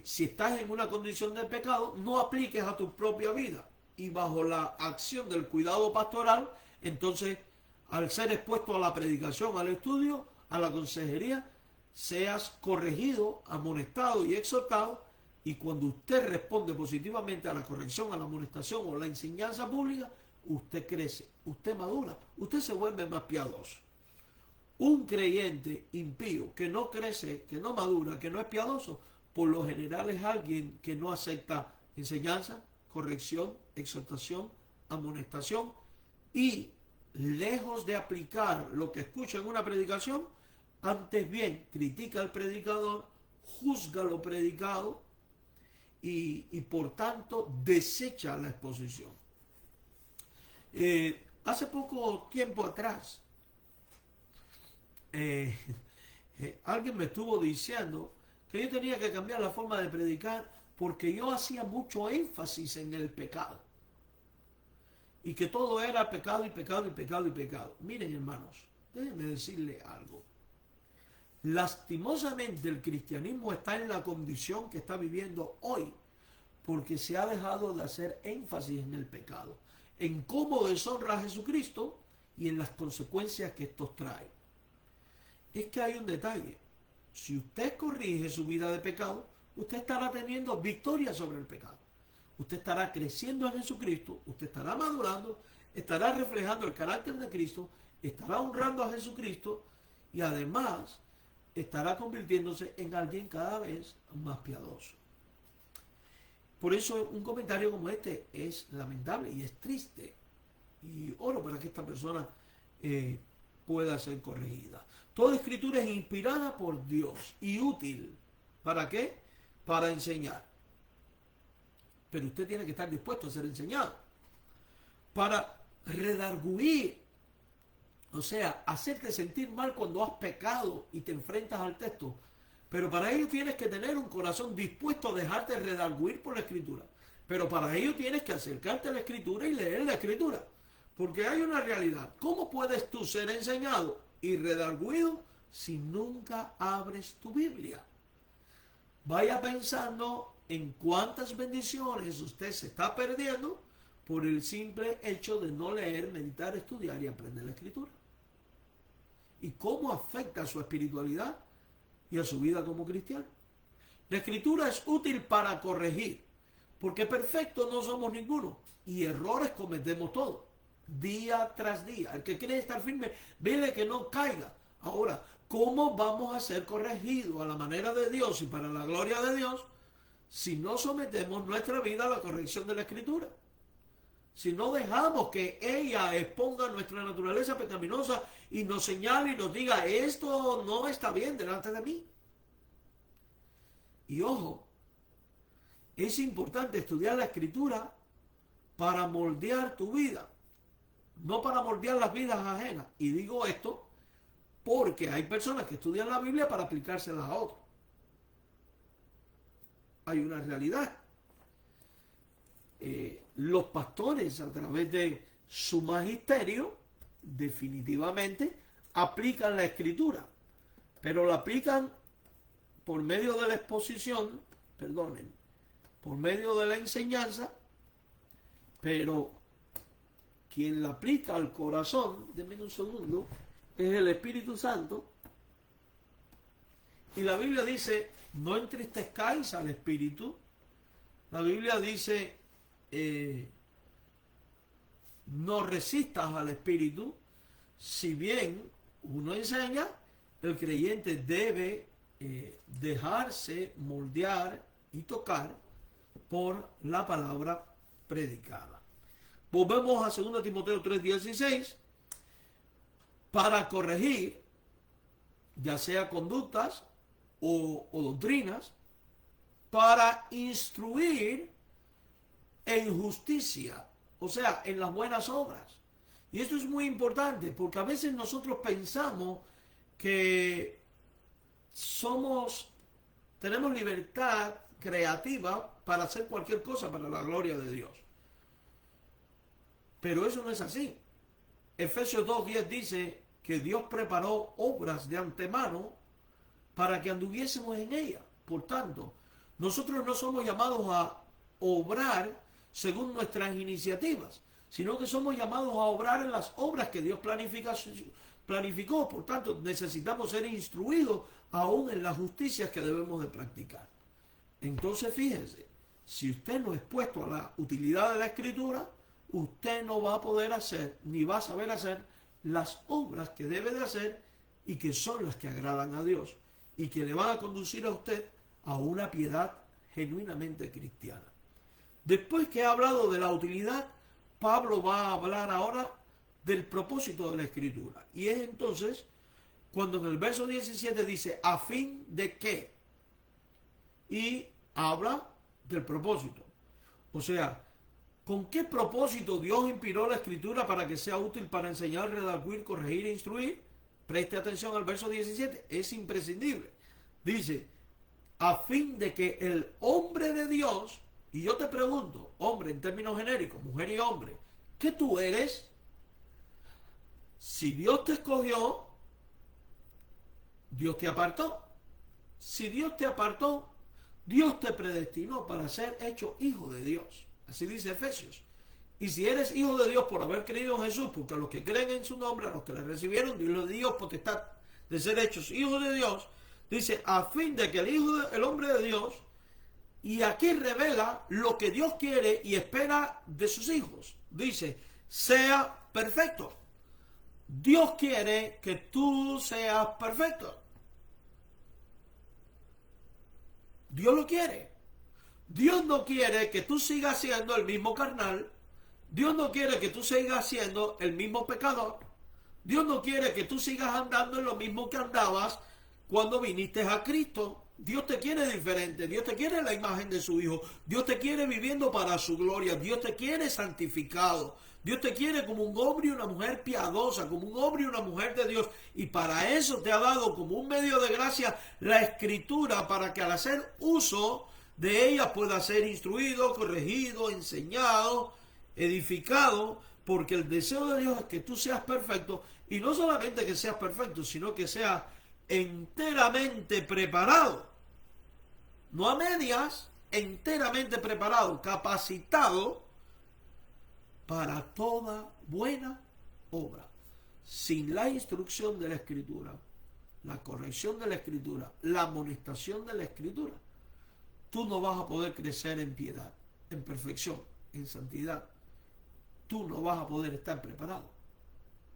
[SPEAKER 1] si estás en una condición de pecado, no apliques a tu propia vida y bajo la acción del cuidado pastoral, entonces al ser expuesto a la predicación, al estudio, a la consejería, seas corregido, amonestado y exhortado, y cuando usted responde positivamente a la corrección, a la amonestación o a la enseñanza pública, usted crece, usted madura, usted se vuelve más piadoso. Un creyente impío que no crece, que no madura, que no es piadoso, por lo general es alguien que no acepta enseñanza, corrección, exhortación, amonestación, y lejos de aplicar lo que escucha en una predicación, antes bien critica al predicador, juzga lo predicado y por tanto desecha la exposición. Hace poco tiempo atrás, alguien me estuvo diciendo que yo tenía que cambiar la forma de predicar porque yo hacía mucho énfasis en el pecado y que todo era pecado y pecado y pecado y pecado. Miren, hermanos, déjenme decirle algo. Lastimosamente el cristianismo está en la condición que está viviendo hoy porque se ha dejado de hacer énfasis en el pecado, en cómo deshonra a Jesucristo y en las consecuencias que estos traen. Es que hay un detalle. Si usted corrige su vida de pecado, usted estará teniendo victoria sobre el pecado. Usted estará creciendo en Jesucristo, usted estará madurando, estará reflejando el carácter de Cristo, estará honrando a Jesucristo y además estará convirtiéndose en alguien cada vez más piadoso. Por eso un comentario como este es lamentable y es triste. Y oro para que esta persona pueda ser corregida. Toda escritura es inspirada por Dios y útil. ¿Para qué? Para enseñar. Pero usted tiene que estar dispuesto a ser enseñado. Para redarguir. O sea, hacerte sentir mal cuando has pecado y te enfrentas al texto. Pero para ello tienes que tener un corazón dispuesto a dejarte redarguir por la escritura. Pero para ello tienes que acercarte a la escritura y leer la escritura. Porque hay una realidad. ¿Cómo puedes tú ser enseñado y redarguido si nunca abres tu Biblia? Vaya pensando en cuántas bendiciones usted se está perdiendo por el simple hecho de no leer, meditar, estudiar y aprender la escritura. ¿Y cómo afecta a su espiritualidad y a su vida como cristiano? La escritura es útil para corregir, porque perfectos no somos ninguno y errores cometemos todos, día tras día. El que quiere estar firme, vele que no caiga. Ahora, ¿cómo vamos a ser corregidos a la manera de Dios y para la gloria de Dios si no sometemos nuestra vida a la corrección de la escritura? Si no dejamos que ella exponga nuestra naturaleza pecaminosa y nos señale y nos diga, esto no está bien delante de mí. Y ojo, es importante estudiar la escritura para moldear tu vida, no para moldear las vidas ajenas. Y digo esto porque hay personas que estudian la Biblia para aplicárselas a otros. Hay una realidad. Los pastores, a través de su magisterio, definitivamente aplican la escritura, pero la aplican por medio de la exposición, por medio de la enseñanza, pero quien la aplica al corazón, denme un segundo, es el Espíritu Santo. Y la Biblia dice, no entristezcáis al Espíritu. La Biblia dice, no resistas al Espíritu. Si bien uno enseña, el creyente debe dejarse moldear y tocar por la palabra predicada. Volvemos a 2 Timoteo 3:16 para corregir, ya sea conductas o doctrinas, para instruir en justicia, o sea, en las buenas obras. Y esto es muy importante porque a veces nosotros pensamos que tenemos libertad creativa para hacer cualquier cosa para la gloria de Dios. Pero eso no es así. Efesios 2:10 dice que Dios preparó obras de antemano para que anduviésemos en ellas. Por tanto, nosotros no somos llamados a obrar según nuestras iniciativas, sino que somos llamados a obrar en las obras que Dios planificó. Por tanto, necesitamos ser instruidos aún en las justicias que debemos de practicar. Entonces, fíjense, si usted no es puesto a la utilidad de la Escritura, usted no va a poder hacer, ni va a saber hacer las obras que debe de hacer y que son las que agradan a Dios y que le van a conducir a usted a una piedad genuinamente cristiana. Después que ha hablado de la utilidad, Pablo va a hablar ahora del propósito de la Escritura. Y es entonces cuando en el verso 17 dice, ¿a fin de qué? Y habla del propósito. O sea, ¿con qué propósito Dios inspiró la Escritura para que sea útil para enseñar, redarguir, corregir e instruir? Preste atención al verso 17, es imprescindible. Dice, a fin de que el hombre de Dios, y yo te pregunto, hombre en términos genéricos, mujer y hombre, ¿qué tú eres? Si Dios te escogió, Dios te apartó. Si Dios te apartó, Dios te predestinó para ser hecho hijo de Dios. Así dice Efesios. Y si eres hijo de Dios por haber creído en Jesús, porque a los que creen en su nombre, a los que le recibieron, Dios le dio potestad de ser hechos hijos de Dios, dice, a fin de que el hombre de Dios, y aquí revela lo que Dios quiere y espera de sus hijos. Dice, sea perfecto. Dios quiere que tú seas perfecto. Dios lo quiere. Dios no quiere que tú sigas siendo el mismo carnal. Dios no quiere que tú sigas siendo el mismo pecador. Dios no quiere que tú sigas andando en lo mismo que andabas cuando viniste a Cristo. Dios te quiere diferente. Dios te quiere la imagen de su Hijo. Dios te quiere viviendo para su gloria. Dios te quiere santificado. Dios te quiere como un hombre y una mujer piadosa, como un hombre y una mujer de Dios. Y para eso te ha dado como un medio de gracia la Escritura, para que al hacer uso de ella pueda ser instruido, corregido, enseñado, edificado, porque el deseo de Dios es que tú seas perfecto, y no solamente que seas perfecto, sino que seas enteramente preparado, no a medias, enteramente preparado, capacitado para toda buena obra. Sin la instrucción de la Escritura, la corrección de la Escritura, la amonestación de la Escritura, tú no vas a poder crecer en piedad, en perfección, en santidad. Tú no vas a poder estar preparado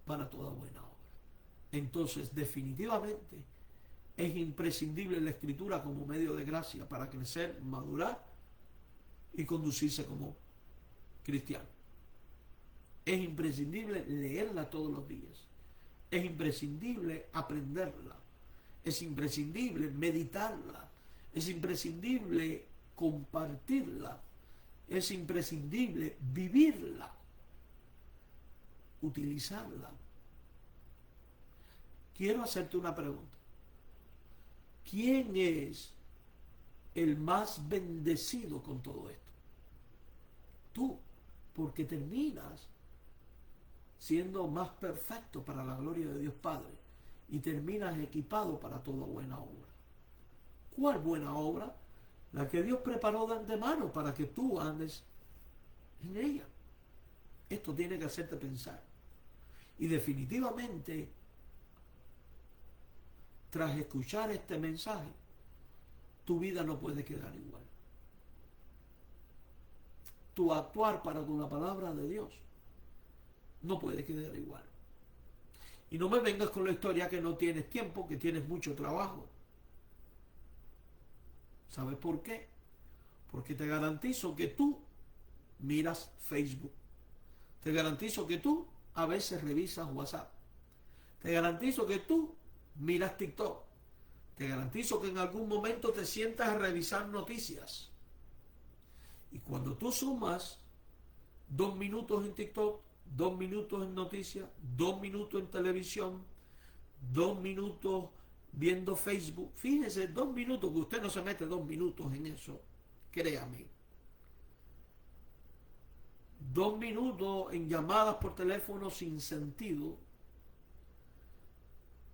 [SPEAKER 1] para toda buena obra. Entonces, definitivamente, es imprescindible la Escritura como medio de gracia para crecer, madurar y conducirse como cristiano. Es imprescindible leerla todos los días. Es imprescindible aprenderla. Es imprescindible meditarla. Es imprescindible compartirla. Es imprescindible vivirla. Utilizarla. Quiero hacerte una pregunta. ¿Quién es el más bendecido con todo esto? Tú, porque terminas siendo más perfecto para la gloria de Dios Padre y terminas equipado para toda buena obra. ¿Cuál buena obra? La que Dios preparó de antemano para que tú andes en ella. Esto tiene que hacerte pensar. Y definitivamente, tras escuchar este mensaje, tu vida no puede quedar igual. Tu actuar para con la palabra de Dios no puede quedar igual. Y no me vengas con la historia que no tienes tiempo, que tienes mucho trabajo. ¿Sabes por qué? Porque te garantizo que tú miras Facebook. Te garantizo que tú a veces revisas WhatsApp. Te garantizo que tú miras TikTok. Te garantizo que en algún momento te sientas a revisar noticias. Y cuando tú sumas 2 minutos en TikTok, 2 minutos en noticias, 2 minutos en televisión, 2 minutos viendo Facebook, fíjese, 2 minutos, que usted no se mete 2 minutos en eso, créame. 2 minutos en llamadas por teléfono sin sentido.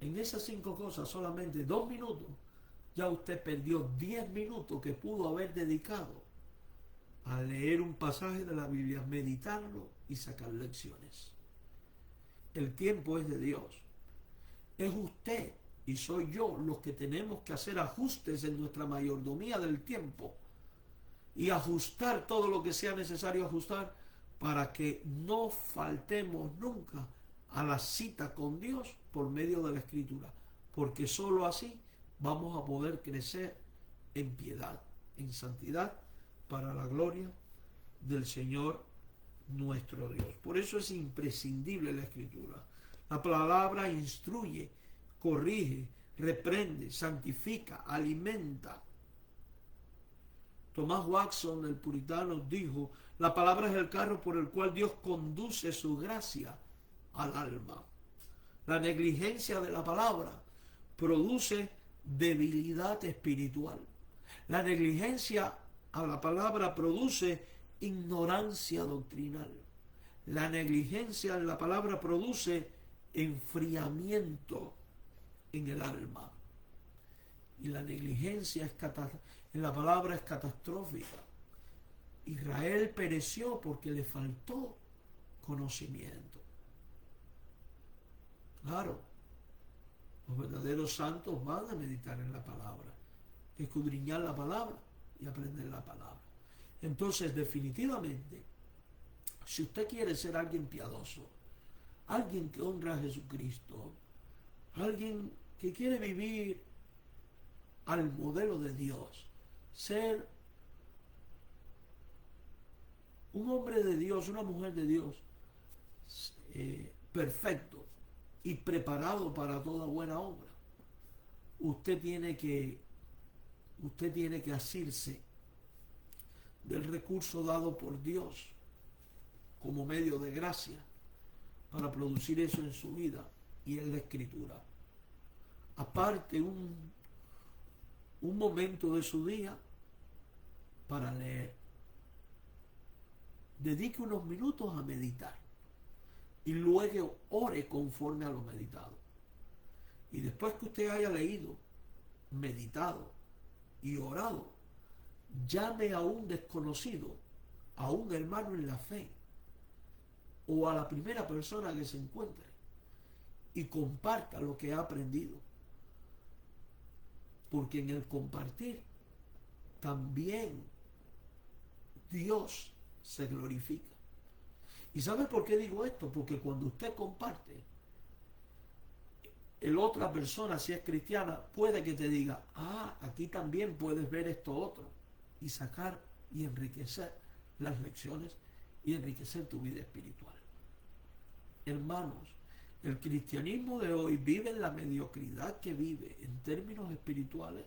[SPEAKER 1] En esas 5 cosas, solamente 2 minutos, ya usted perdió 10 minutos que pudo haber dedicado a leer un pasaje de la Biblia, meditarlo y sacar lecciones. El tiempo es de Dios. Es usted y soy yo los que tenemos que hacer ajustes en nuestra mayordomía del tiempo y ajustar todo lo que sea necesario ajustar para que no faltemos nunca a la cita con Dios por medio de la Escritura, porque sólo así vamos a poder crecer en piedad, en santidad, para la gloria del Señor nuestro Dios. Por eso es imprescindible la Escritura. La palabra instruye, corrige, reprende, santifica, alimenta. Tomás Watson, el puritano, dijo: la palabra es el carro por el cual Dios conduce su gracia al alma. La negligencia de la palabra produce debilidad espiritual. La negligencia a la palabra produce ignorancia doctrinal. La negligencia en la palabra produce enfriamiento en el alma. Y la negligencia en la palabra es catastrófica. Israel pereció porque le faltó conocimiento. Claro, los verdaderos santos van a meditar en la palabra, escudriñar la palabra y aprender la palabra. Entonces, definitivamente, si usted quiere ser alguien piadoso, alguien que honra a Jesucristo, alguien que quiere vivir al modelo de Dios, ser un hombre de Dios, una mujer de Dios, perfecto y preparado para toda buena obra, usted tiene que asirse del recurso dado por Dios como medio de gracia para producir eso en su vida, y en la Escritura. Aparte un momento de su día para leer. Dedique unos minutos a meditar y luego ore conforme a lo meditado. Y después que usted haya leído, meditado y orado, llame a un desconocido, a un hermano en la fe, o a la primera persona que se encuentre, y comparta lo que ha aprendido. Porque en el compartir también Dios se glorifica. ¿Y sabe por qué digo esto? Porque cuando usted comparte, el otra persona, si es cristiana, puede que te diga, aquí también puedes ver esto otro, y sacar y enriquecer las lecciones y enriquecer tu vida espiritual. Hermanos, el cristianismo de hoy vive en la mediocridad que vive en términos espirituales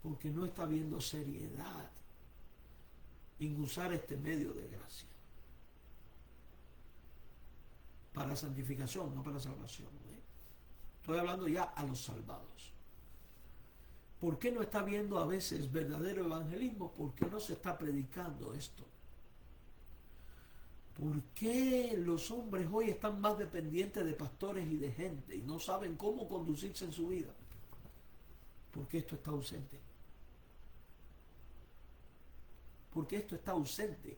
[SPEAKER 1] porque no está viendo seriedad en usar este medio de gracia para santificación, no para salvación. Estoy hablando ya a los salvados. ¿Por qué no está viendo a veces verdadero evangelismo? ¿Por qué no se está predicando esto? ¿Por qué los hombres hoy están más dependientes de pastores y de gente y no saben cómo conducirse en su vida? Porque esto está ausente. Porque esto está ausente.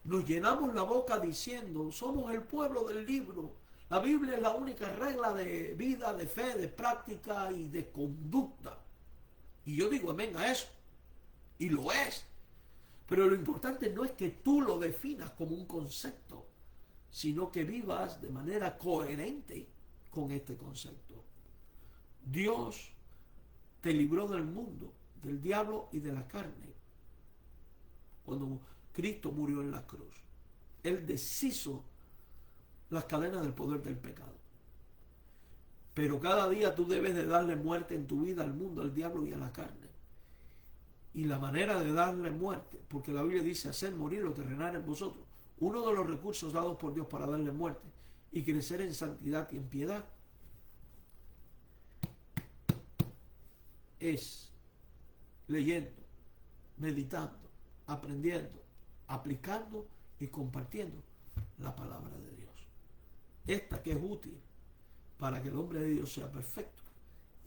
[SPEAKER 1] Nos llenamos la boca diciendo, somos el pueblo del libro. La Biblia es la única regla de vida, de fe, de práctica y de conducta. Y yo digo amén a eso. Y lo es. Pero lo importante no es que tú lo definas como un concepto, sino que vivas de manera coherente con este concepto. Dios te libró del mundo, del diablo y de la carne. Cuando Cristo murió en la cruz, Él deshizo las cadenas del poder del pecado. Pero cada día tú debes de darle muerte en tu vida al mundo, al diablo y a la carne. Y la manera de darle muerte, porque la Biblia dice hacer morir lo terrenal en vosotros, uno de los recursos dados por Dios para darle muerte y crecer en santidad y en piedad, es leyendo, meditando, aprendiendo, aplicando y compartiendo la palabra de Dios. Esta que es útil para que el hombre de Dios sea perfecto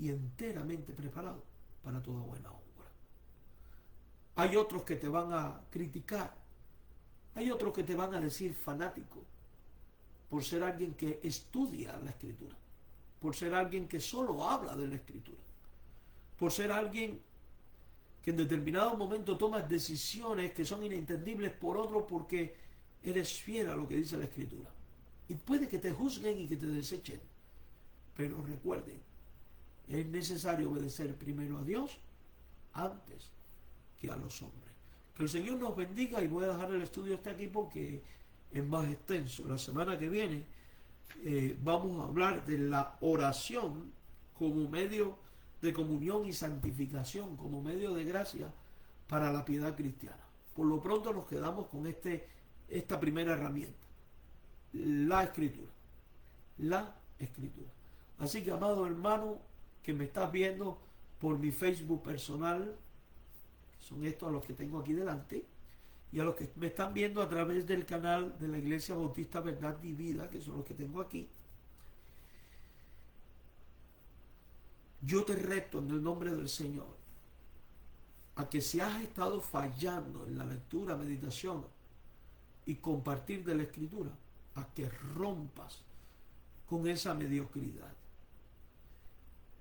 [SPEAKER 1] y enteramente preparado para toda buena obra. Hay otros que te van a criticar. Hay otros que te van a decir fanático por ser alguien que estudia la Escritura, por ser alguien que solo habla de la Escritura, por ser alguien que en determinado momento tomas decisiones que son inentendibles por otro porque eres fiel a lo que dice la Escritura. Y puede que te juzguen y que te desechen, pero recuerden, es necesario obedecer primero a Dios antes que a los hombres. Que el Señor nos bendiga, y voy a dejar el estudio hasta aquí porque es más extenso. La semana que viene vamos a hablar de la oración como medio de comunión y santificación, como medio de gracia para la piedad cristiana. Por lo pronto nos quedamos con esta primera herramienta, la Escritura. La Escritura. Así que, amado hermano, que me estás viendo por mi Facebook personal, son estos a los que tengo aquí delante, y a los que me están viendo a través del canal de la Iglesia Bautista Verdad y Vida, que son los que tengo aquí, Yo te reto en el nombre del Señor a que si has estado fallando en la lectura, meditación y compartir de la Escritura, a que rompas con esa mediocridad.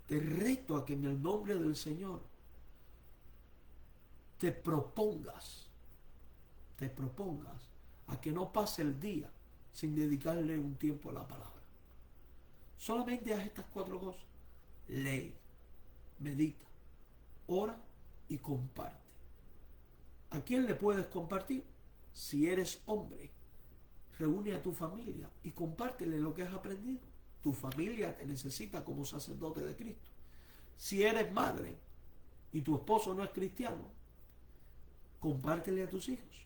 [SPEAKER 1] Te reto a que en el nombre del Señor te propongas a que no pase el día sin dedicarle un tiempo a la palabra. Solamente haz estas 4 cosas. Lee, medita, ora y comparte. ¿A quién le puedes compartir? Si eres hombre, reúne a tu familia y compártele lo que has aprendido. Tu familia te necesita como sacerdote de Cristo. Si eres madre y tu esposo no es cristiano, compártele a tus hijos.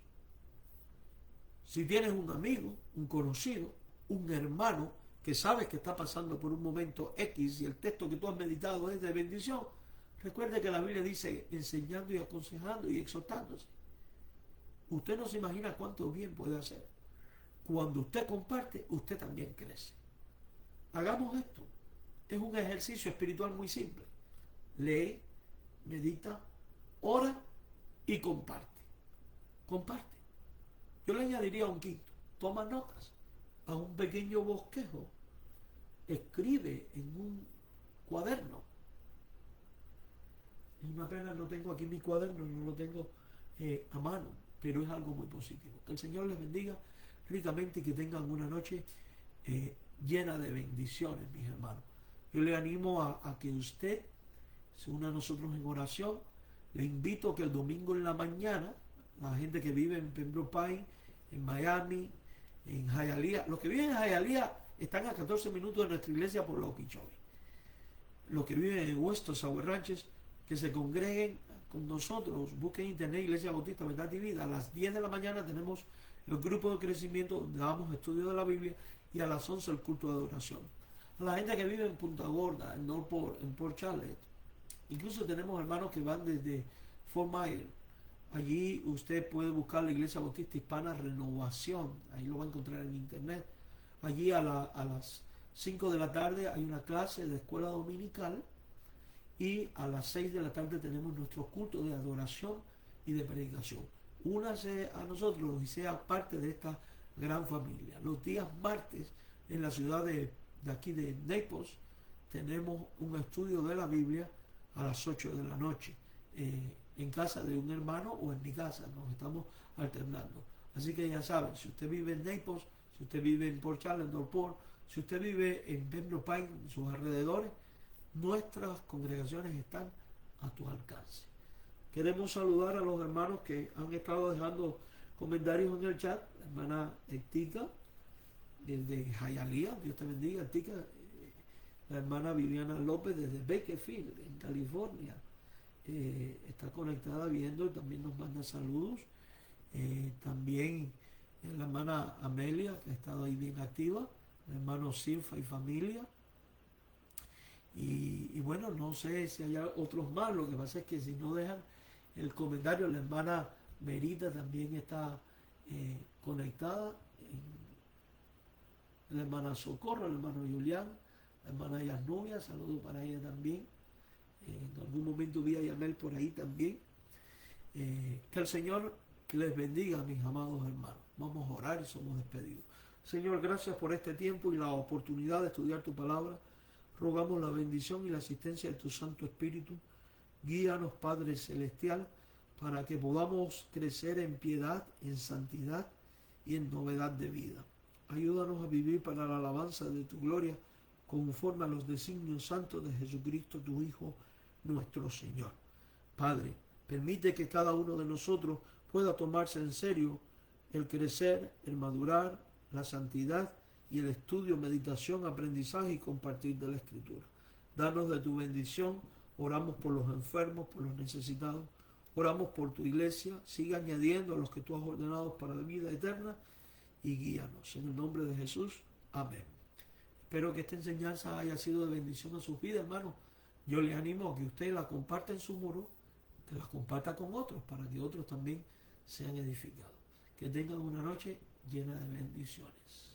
[SPEAKER 1] Si tienes un amigo, un conocido, un hermano que sabes que está pasando por un momento X y el texto que tú has meditado es de bendición, recuerde que la Biblia dice enseñando y aconsejando y exhortándose. Usted no se imagina cuánto bien puede hacer. Cuando usted comparte, usted también crece. Hagamos esto. Es un ejercicio espiritual muy simple. Lee, medita, ora y comparte. Comparte. Yo le añadiría un quinto. Toma notas. Haz un pequeño bosquejo. Escribe en un cuaderno. Es una pena, no tengo aquí mi cuaderno, no lo tengo a mano, pero es algo muy positivo. Que el Señor les bendiga ricamente y que tengan una noche llena de bendiciones, mis hermanos. Yo le animo a que usted se una a nosotros en oración. Le invito a que el domingo en la mañana, la gente que vive en Pembroke Pines, en Miami, en Hialeah, los que viven en Hialeah están a 14 minutos de nuestra iglesia por la Okeechobee. Los que viven en Weston, Sour Ranches, que se congreguen con nosotros, busquen internet Iglesia Bautista Verdad y Vida. A las 10 de la mañana tenemos el grupo de crecimiento donde damos estudio de la Biblia y a las 11 el culto de adoración. A la gente que vive en Punta Gorda, en Northport, en Port Charlotte, incluso tenemos hermanos que van desde Fort Myers. Allí usted puede buscar la Iglesia Bautista Hispana Renovación, ahí lo va a encontrar en internet. Allí a las 5 de la tarde hay una clase de escuela dominical y a las 6 de la tarde tenemos nuestro culto de adoración y de predicación. Únase a nosotros y sea parte de esta gran familia. Los días martes en la ciudad de aquí de Naples tenemos un estudio de la Biblia a las 8 de la noche en casa de un hermano o en mi casa, nos estamos alternando. Así que ya saben, si usted vive en Naples, si usted vive en Port Charlotte, Northport, si usted vive en Pembroke Pines, en sus alrededores, nuestras congregaciones están a tu alcance. Queremos saludar a los hermanos que han estado dejando comentarios en el chat. La hermana Tica, desde Hialeah, Dios te bendiga, Tica. La hermana Viviana López desde Bakersfield, en California. Está conectada viendo y también nos manda saludos. También la hermana Amelia, que ha estado ahí bien activa. El hermano Silfa y familia. Y bueno, no sé si hay otros más. Lo que pasa es que si no dejan el comentario, la hermana Merita también está conectada. La hermana Socorro, el hermano Julián, la hermana Yasnubia, saludos para ella también. En algún momento vi a Yamel por ahí también. Que el Señor les bendiga, mis amados hermanos. Vamos a orar y somos despedidos. Señor, gracias por este tiempo y la oportunidad de estudiar tu palabra. Rogamos la bendición y la asistencia de tu Santo Espíritu. Guíanos, Padre Celestial, para que podamos crecer en piedad, en santidad y en novedad de vida. Ayúdanos a vivir para la alabanza de tu gloria, conforme a los designios santos de Jesucristo, tu Hijo, nuestro Señor. Padre, permite que cada uno de nosotros pueda tomarse en serio el crecer, el madurar, la santidad y el estudio, meditación, aprendizaje y compartir de la Escritura. Danos de tu bendición. Oramos por los enfermos, por los necesitados. Oramos por tu iglesia. Sigue añadiendo a los que tú has ordenado para la vida eterna y guíanos. En el nombre de Jesús. Amén. Espero que esta enseñanza haya sido de bendición a sus vidas, hermanos. Yo les animo a que usted la comparta en su muro, que la comparta con otros, para que otros también sean edificados. Que tengan una noche llena de bendiciones.